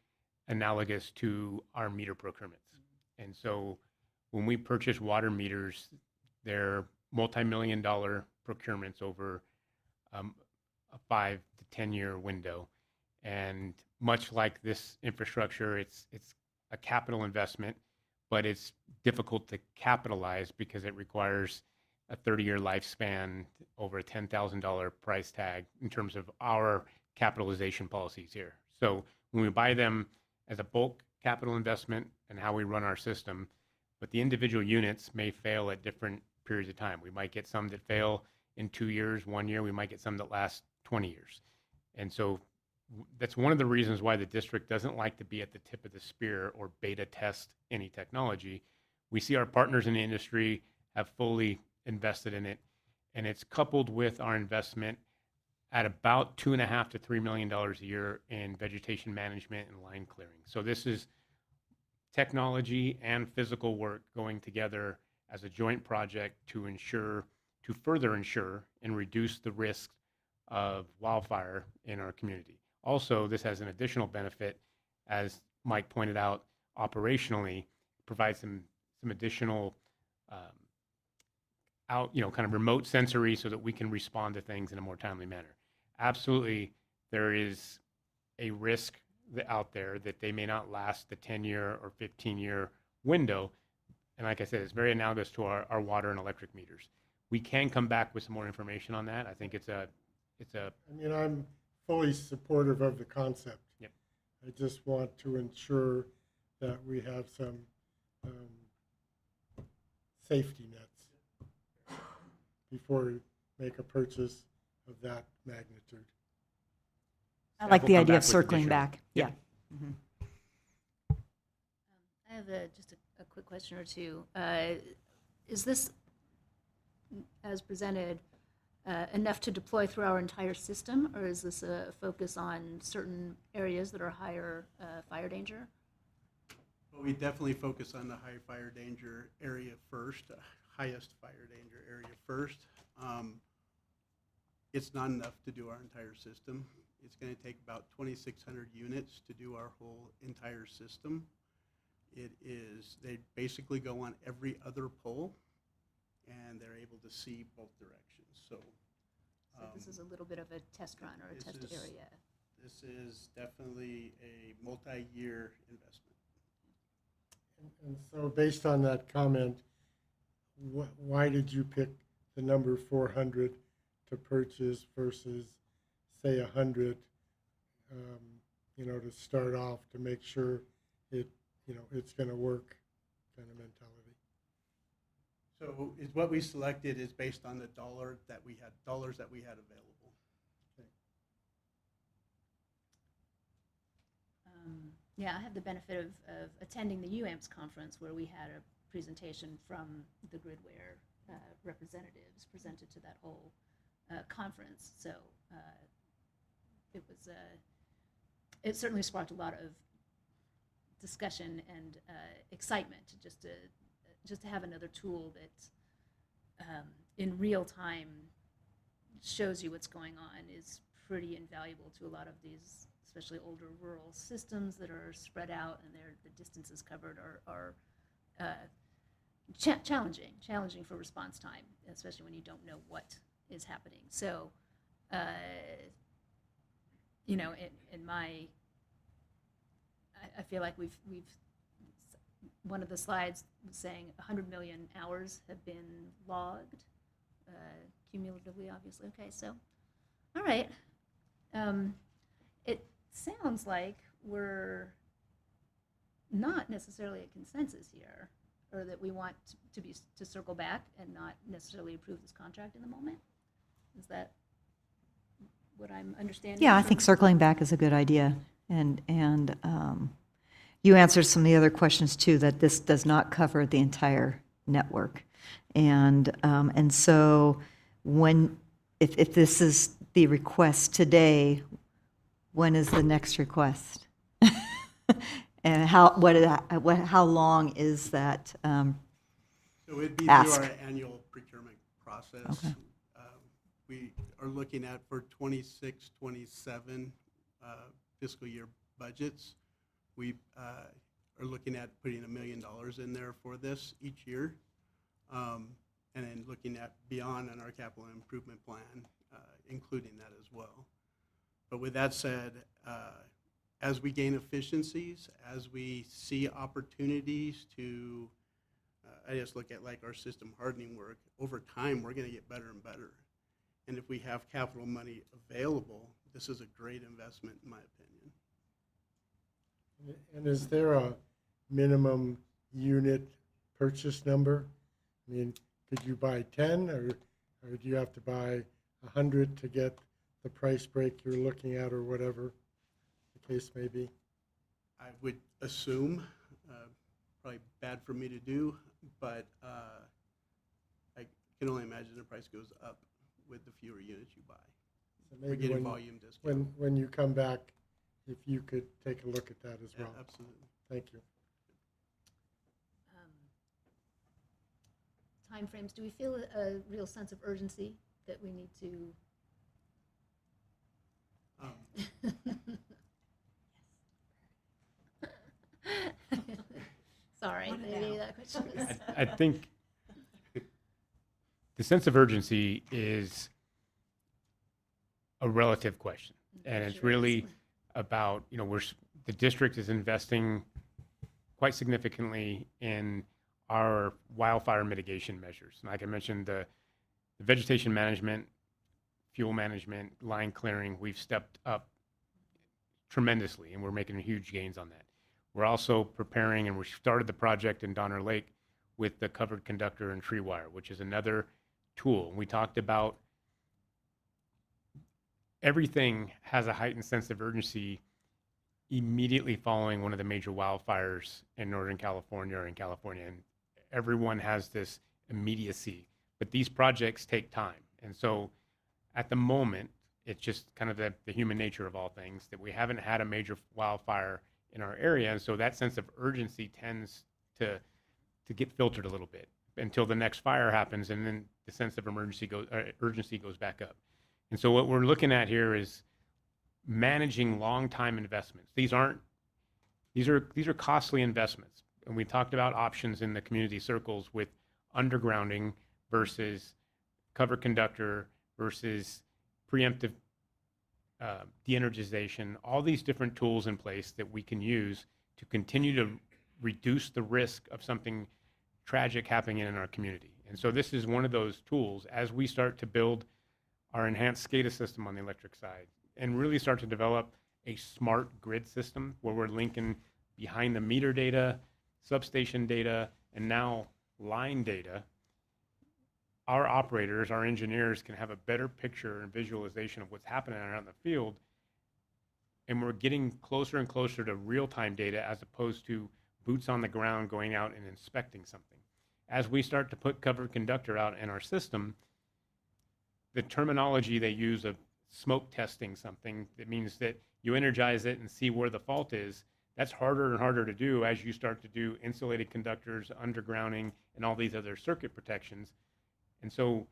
analogous to our meter procurements. And so when we purchase water meters, they're multi-million-dollar procurements over a 5 to 10-year window. And much like this infrastructure, it's a capital investment, but it's difficult to capitalize because it requires a 30-year lifespan, over a $10,000 price tag in terms of our capitalization policies here. So when we buy them as a bulk capital investment and how we run our system, but the individual units may fail at different periods of time. We might get some that fail in 2 years, 1 year. We might get some that last 20 years. And so that's one of the reasons why the district doesn't like to be at the tip of the spear or beta test any technology. We see our partners in the industry have fully invested in it, and it's coupled with our investment at about $2.5 to $3 million a year in vegetation management and line clearing. So this is technology and physical work going together as a joint project to further ensure and reduce the risk of wildfire in our community. Also, this has an additional benefit, as Mike pointed out, operationally, provides some additional kind of remote sensory so that we can respond to things in a more timely manner. Absolutely, there is a risk out there that they may not last the 10-year or 15-year window. And like I said, it's very analogous to our water and electric meters. We can come back with some more information on that. I think I'm fully supportive of the concept. Yep. I just want to ensure that we have some safety nets before we make a purchase of that magnitude. I like will the come idea back of with circling additional- back. Yep. Yeah. Mhm. I have just a quick question or two. Is this, as presented, enough to deploy through our entire system, or is this a focus on certain areas that are higher fire danger? Well, we definitely focus on the high fire danger area first, highest fire danger area first. It's not enough to do our entire system. It's going to take about 2,600 units to do our whole entire system. They basically go on every other pole, and they're able to see both directions. So So this is a little bit of a test run or a test area. This is definitely a multi-year investment. And so based on that comment, why did you pick the number 400 to purchase versus, say, 100, to start off to make sure it's going to work kind of mentality? So what we selected is based on the dollars that we had available. Yeah, I have the benefit of attending the UAMPS conference where we had a presentation from the Gridware representatives presented to that whole conference. So it certainly sparked a lot of discussion and excitement just to have another tool that in real time shows you what's going on is pretty invaluable to a lot of these, especially older rural systems that are spread out and the distances covered are challenging for response time, especially when you don't know what is happening. So, you know, in my, I feel like we've one of the slides was saying 100 million hours have been logged, cumulatively, obviously. Okay, so, all right. It sounds like we're not necessarily a consensus here, or that we want to circle back and not necessarily approve this contract in the moment. Is that what I'm understanding? Yeah, I think circling back is a good idea. And you answered some of the other questions too, that this does not cover the entire network. And so if this is the request today, when is the next request? And how long is that? So it'd be Ask. through our annual procurement process. Okay. We are looking at for 26, 27 fiscal year budgets. We are looking at putting $1 million in there for this each year. And then looking at beyond on our capital improvement plan, including that as well. But with that said, as we gain efficiencies, as we see opportunities to, I just look at like our system hardening work, over time, we're going to get better and better. And if we have capital money available, this is a great investment, in my opinion. And is there a minimum unit purchase number? I mean, could you buy 10 or do you have to buy 100 to get the price break you're looking at or whatever the case may be? I would assume, probably bad for me to do, but I can only imagine the price goes up with the fewer units you buy. So We're maybe getting volume discount. when you come back, if you could take a look at that as Yeah, well. absolutely. Thank you. Timeframes, do we feel a real sense of urgency that we need to? Sorry, maybe that question is. I think the sense of urgency is a relative question. And it's Sure is. really about, you know, the district is investing quite significantly in our wildfire mitigation measures. Like I mentioned, the vegetation management, fuel management, line clearing, we've stepped up tremendously, and we're making huge gains on that. We're also preparing, and we started the project in Donner Lake with the covered conductor and tree wire, which is another tool. We talked about everything has a heightened sense of urgency immediately following one of the major wildfires in Northern California or in California. And everyone has this immediacy, but these projects take time. And so at the moment, it's just kind of the human nature of all things that we haven't had a major wildfire in our area. And so that sense of urgency tends to get filtered a little bit until the next fire happens. And then the sense of urgency goes back up. And so what we're looking at here is managing long time investments. These are costly investments. And we talked about options in the community circles with undergrounding versus cover conductor versus preemptive de-energization, all these different tools in place that we can use to continue to reduce the risk of something tragic happening in our community. And so this is one of those tools as we start to build our enhanced SCADA system on the electric side and really start to develop a smart grid system where we're linking behind the meter data, substation data, and now line data. Our operators, our engineers can have a better picture and visualization of what's happening out in the field. And we're getting closer and closer to real-time data as opposed to boots on the ground going out and inspecting something. As we start to put covered conductor out in our system, the terminology they use of smoke testing something, that means that you energize it and see where the fault is. That's harder and harder to do as you start to do insulated conductors, undergrounding, and all these other circuit protections. And so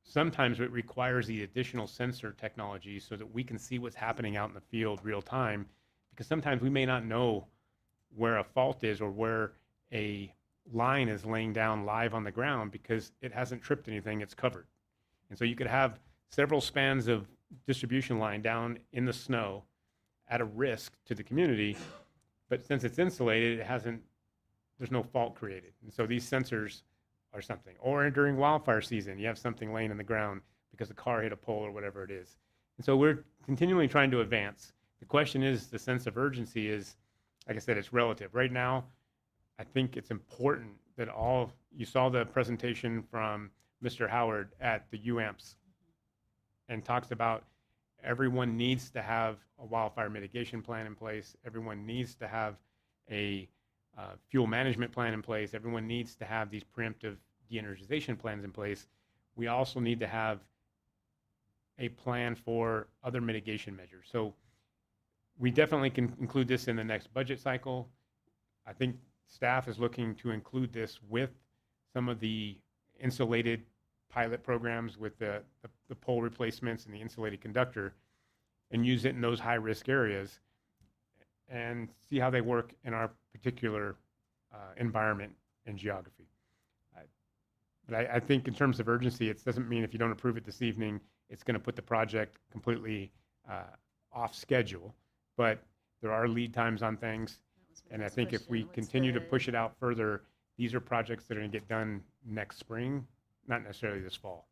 sometimes it requires the additional sensor technology so that we can see what's happening out in the field real time, because sometimes we may not know where a fault is or where a line is laying down live on the ground because it hasn't tripped anything, it's covered. And so you could have several spans of distribution line down in the snow at a risk to the community, but since it's insulated, there's no fault created. And so these sensors or something. Or during wildfire season, you have something laying in the ground because a car hit a pole or whatever it is. And so we're continually trying to advance. The question is, the sense of urgency is, like I said, it's relative. Right now, I think it's important that you saw the presentation from Mr. Howard at the UAMPS and talks about everyone needs to have a wildfire mitigation plan in place. Everyone needs to have a fuel management plan in place. Everyone needs to have these preemptive de-energization plans in place. We also need to have a plan for other mitigation measures. So we definitely can include this in the next budget cycle. I think staff is looking to include this with some of the insulated pilot programs with the pole replacements and the insulated conductor, and use it in those high-risk areas and see how they work in our particular environment and geography. But I think in terms of urgency, it doesn't mean if you don't approve it this evening, it's going to put the project completely off schedule. But there are lead times on things. And I think if we continue to push it out further, these are projects that are going to get done next spring, not necessarily this fall.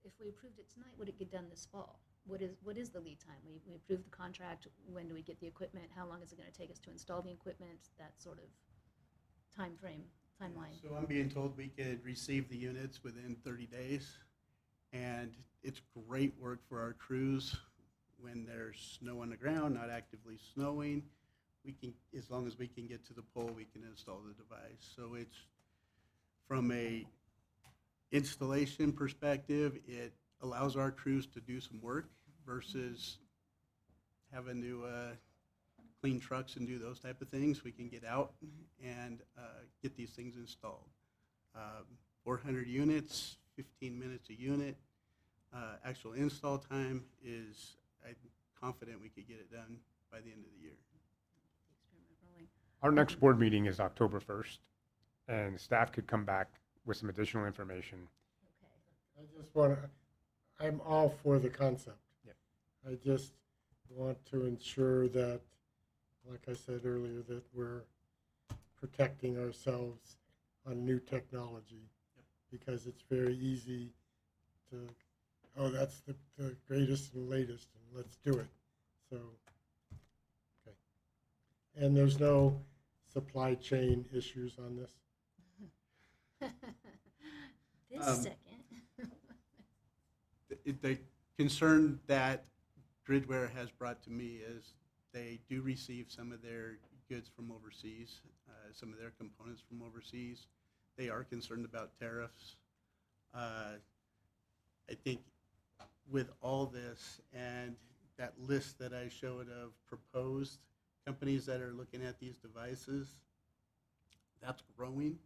If we approved it tonight, would it get done this fall? What is the lead time? We approved the contract. When do we get the equipment? How long is it going to take us to install the equipment? That sort of timeline. So I'm being told we could receive the units within 30 days. And it's great work for our crews when there's snow on the ground, not actively snowing. We can, as long as we can get to the pole, we can install the device. So it's, from a installation perspective, it allows our crews to do some work versus having to clean trucks and do those type of things. We can get out and get these things installed. 400 units, 15 minutes a unit. Actual install time is, I'm confident we could get it done by the end of the year. Our next board meeting is October 1st, and staff could come back with some additional information. I just want to, I'm all for the concept. Yep. I just want to ensure that, like I said earlier, that we're protecting ourselves on new technology. Because it's very easy to, oh, that's the greatest and latest, and let's do it. So, okay. And there's no supply chain issues on this? This second. The concern that Gridware has brought to me is they do receive some of their goods from overseas, some of their components from overseas. They are concerned about tariffs. I think with all this and that list that I showed of proposed companies that are looking at these devices, that's growing.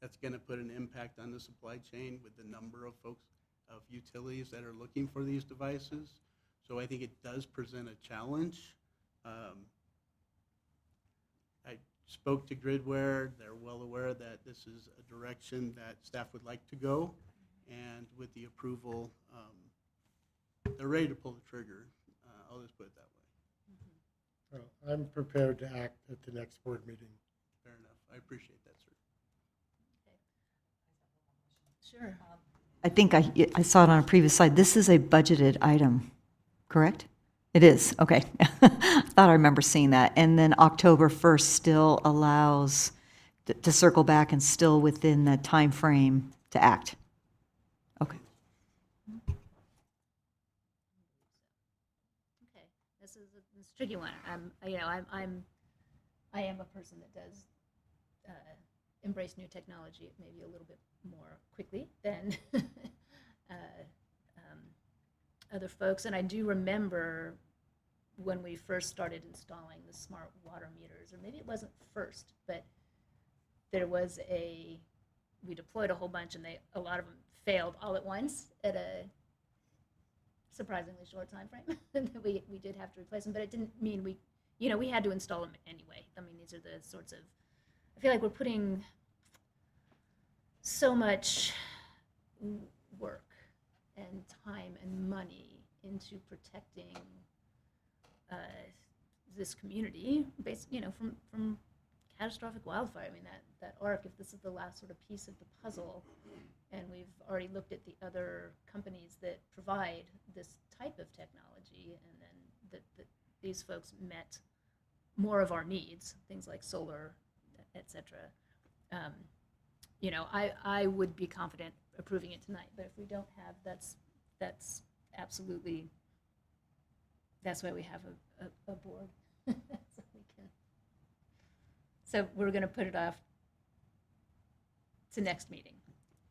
That's going to put an impact on the supply chain with the number of folks, of utilities that are looking for these devices. So I think it does present a challenge. I spoke to Gridware. They're well aware that this is a direction that staff would like to go. And with the approval, they're ready to pull the trigger. I'll just put it that way. Well, I'm prepared to act at the next board meeting. Fair enough. I appreciate that, sir. Sure. I think I saw it on a previous slide. This is a budgeted item, correct? It is, okay. Thought I remember seeing that. And then October 1st still allows to circle back and still within the time frame to act. Okay. Okay, this is a tricky one. I am a person that does embrace new technology maybe a little bit more quickly than other folks. And I do remember when we first started installing the smart water meters, or maybe it wasn't first, but there was a we deployed a whole bunch, and a lot of them failed all at once at a surprisingly short time frame. we did have to replace them, but it didn't mean we had to install them anyway. I mean, these are the sorts of, I feel like we're putting so much work and time and money into protecting this community, from catastrophic wildfire. I mean, that arc, if this is the last sort of piece of the puzzle, and we've already looked at the other companies that provide this type of technology, and then these folks met more of our needs, things like solar, et cetera. I would be confident approving it tonight, but if we don't have, that's absolutely, that's why we have a board. So we're going to put it off to next meeting,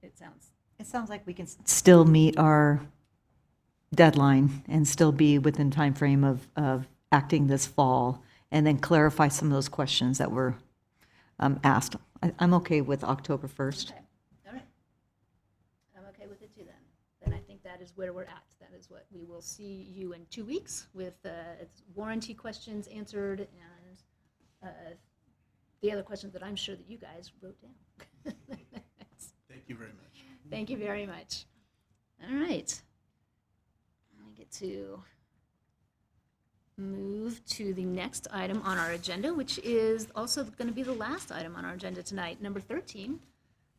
it sounds. It sounds like we can still meet our deadline and still be within time frame of acting this fall, and then clarify some of those questions that were asked. I'm okay with October 1st. Okay, all right. I'm okay with it too then. Then I think that is where we're at. That is what we will see you in 2 weeks with warranty questions answered and the other questions that I'm sure that you guys wrote down. Thank you very much. Thank you very much. All right. I get to move to the next item on our agenda, which is also going to be the last item on our agenda tonight, number 13,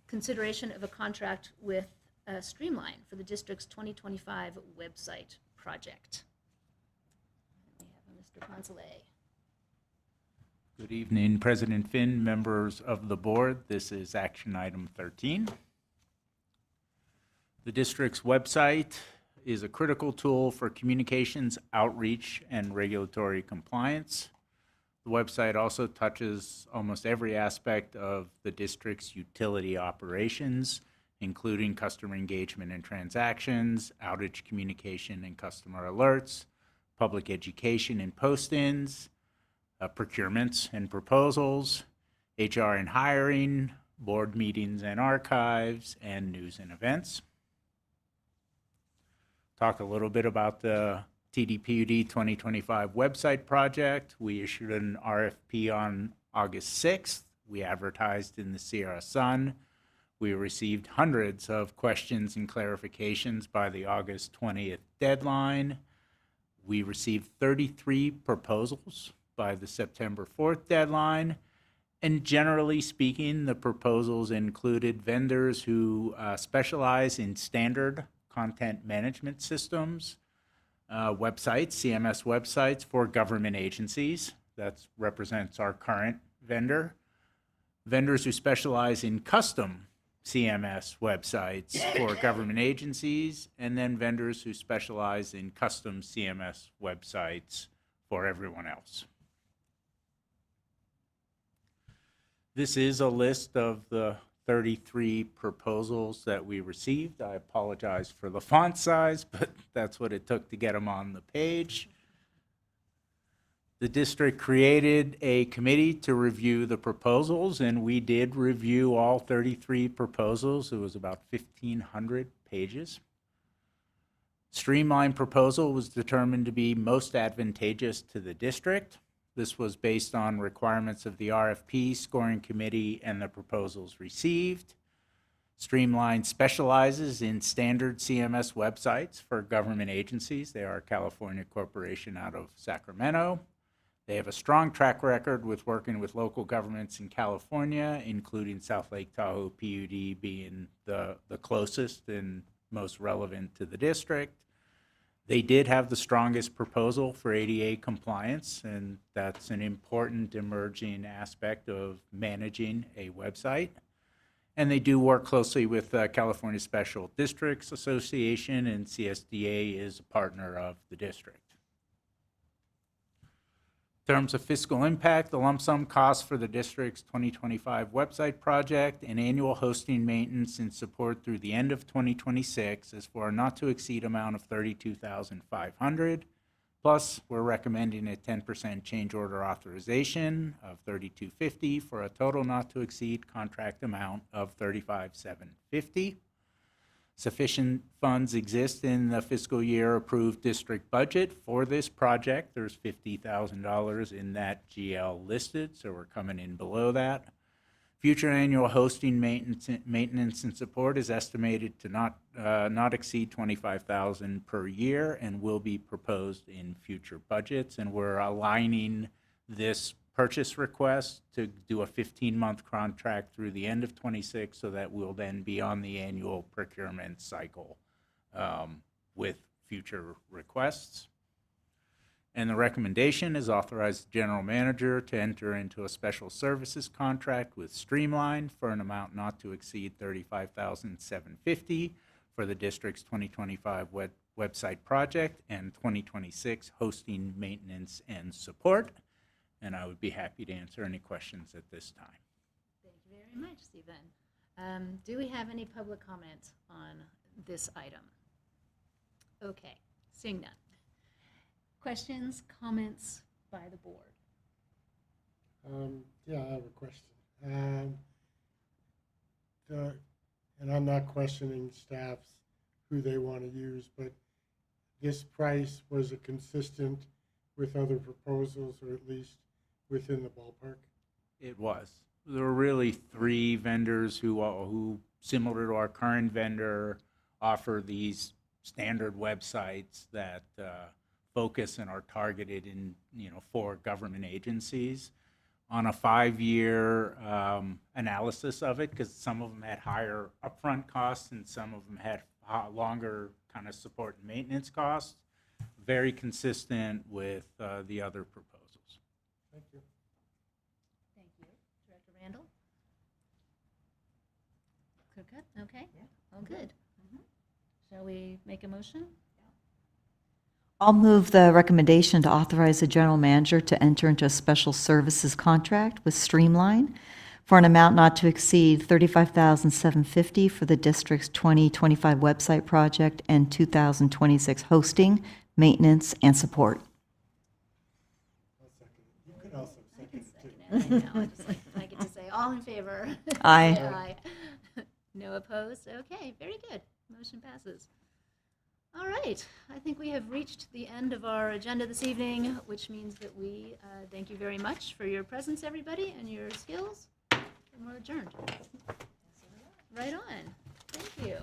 consideration of a contract with Streamline for the district's 2025 website project. We have Mr. Poncelet. Good evening, President Finn, members of the board. This is action item 13. The district's website is a critical tool for communications, outreach, and regulatory compliance. The website also touches almost every aspect of the district's utility operations, including customer engagement and transactions, outage communication and customer alerts, public education and post-ins, procurements and proposals, HR and hiring, board meetings and archives, and news and events. Talk a little bit about the TDPUD 2025 website project. We issued an RFP on August 6th. We advertised in the Sierra Sun. We received hundreds of questions and clarifications by the August 20th deadline. We received 33 proposals by the September 4th deadline. And generally speaking, the proposals included vendors who specialize in standard content management systems, websites, CMS websites for government agencies. That represents our current vendor. Vendors who specialize in custom CMS websites for government agencies, and then vendors who specialize in custom CMS websites for everyone else. This is a list of the 33 proposals that we received. I apologize for the font size, but that's what it took to get them on the page. The district created a committee to review the proposals, and we did review all 33 proposals. It was about 1,500 pages. Streamline proposal was determined to be most advantageous to the district. This was based on requirements of the RFP scoring committee and the proposals received. Streamline specializes in standard CMS websites for government agencies. They are a California corporation out of Sacramento. They have a strong track record with working with local governments in California, including South Lake Tahoe PUD being the closest and most relevant to the district. They did have the strongest proposal for ADA compliance, and that's an important emerging aspect of managing a website. And they do work closely with California Special Districts Association, and CSDA is a partner of the district. In terms of fiscal impact, the lump sum cost for the district's 2025 website project and annual hosting maintenance and support through the end of 2026 is for a not to exceed amount of $32,500. Plus, we're recommending a 10% change order authorization of $32.50 for a total not to exceed contract amount of $35,750. Sufficient funds exist in the fiscal year approved district budget for this project. There's $50,000 in that GL listed, so we're coming in below that. Future annual hosting, maintenance and support is estimated to not exceed $25,000 per year and will be proposed in future budgets. And we're aligning this purchase request to do a 15-month contract through the end of '26, so that we'll then be on the annual procurement cycle with future requests. And the recommendation is authorize the general manager to enter into a special services contract with Streamline for an amount not to exceed $35,750 for the district's 2025 website project and 2026 hosting, maintenance, and support. And I would be happy to answer any questions at this time. Thank you very much, Stephen. Do we have any public comment on this item? Okay, seeing none. Questions, comments by the board? Yeah, I have a question. And I'm not questioning staffs who they want to use, but this price, was it consistent with other proposals, or at least within the ballpark? It was. There were really three vendors who similar to our current vendor, offer these standard websites that focus and are targeted in, for government agencies. On a 5-year analysis of it, because some of them had higher upfront costs and some of them had longer kind of support and maintenance costs, very consistent with the other proposals. Thank you. Thank you. Director Randall? Good? Okay. Yeah. Oh, good. Shall we make a motion? I'll move the recommendation to authorize the general manager to enter into a special services contract with Streamline for an amount not to exceed $35,750 for the district's 2025 website project and 2026 hosting, maintenance, and support. I'll second it. You could also I second can it too. second it. I know, I get to say all in favor. Aye. Say aye. No opposed? Okay, very good. Motion passes. All right, I think we have reached the end of our agenda this evening, which means that we thank you very much for your presence, everybody, and your skills, and we're adjourned. Right on. Thank you.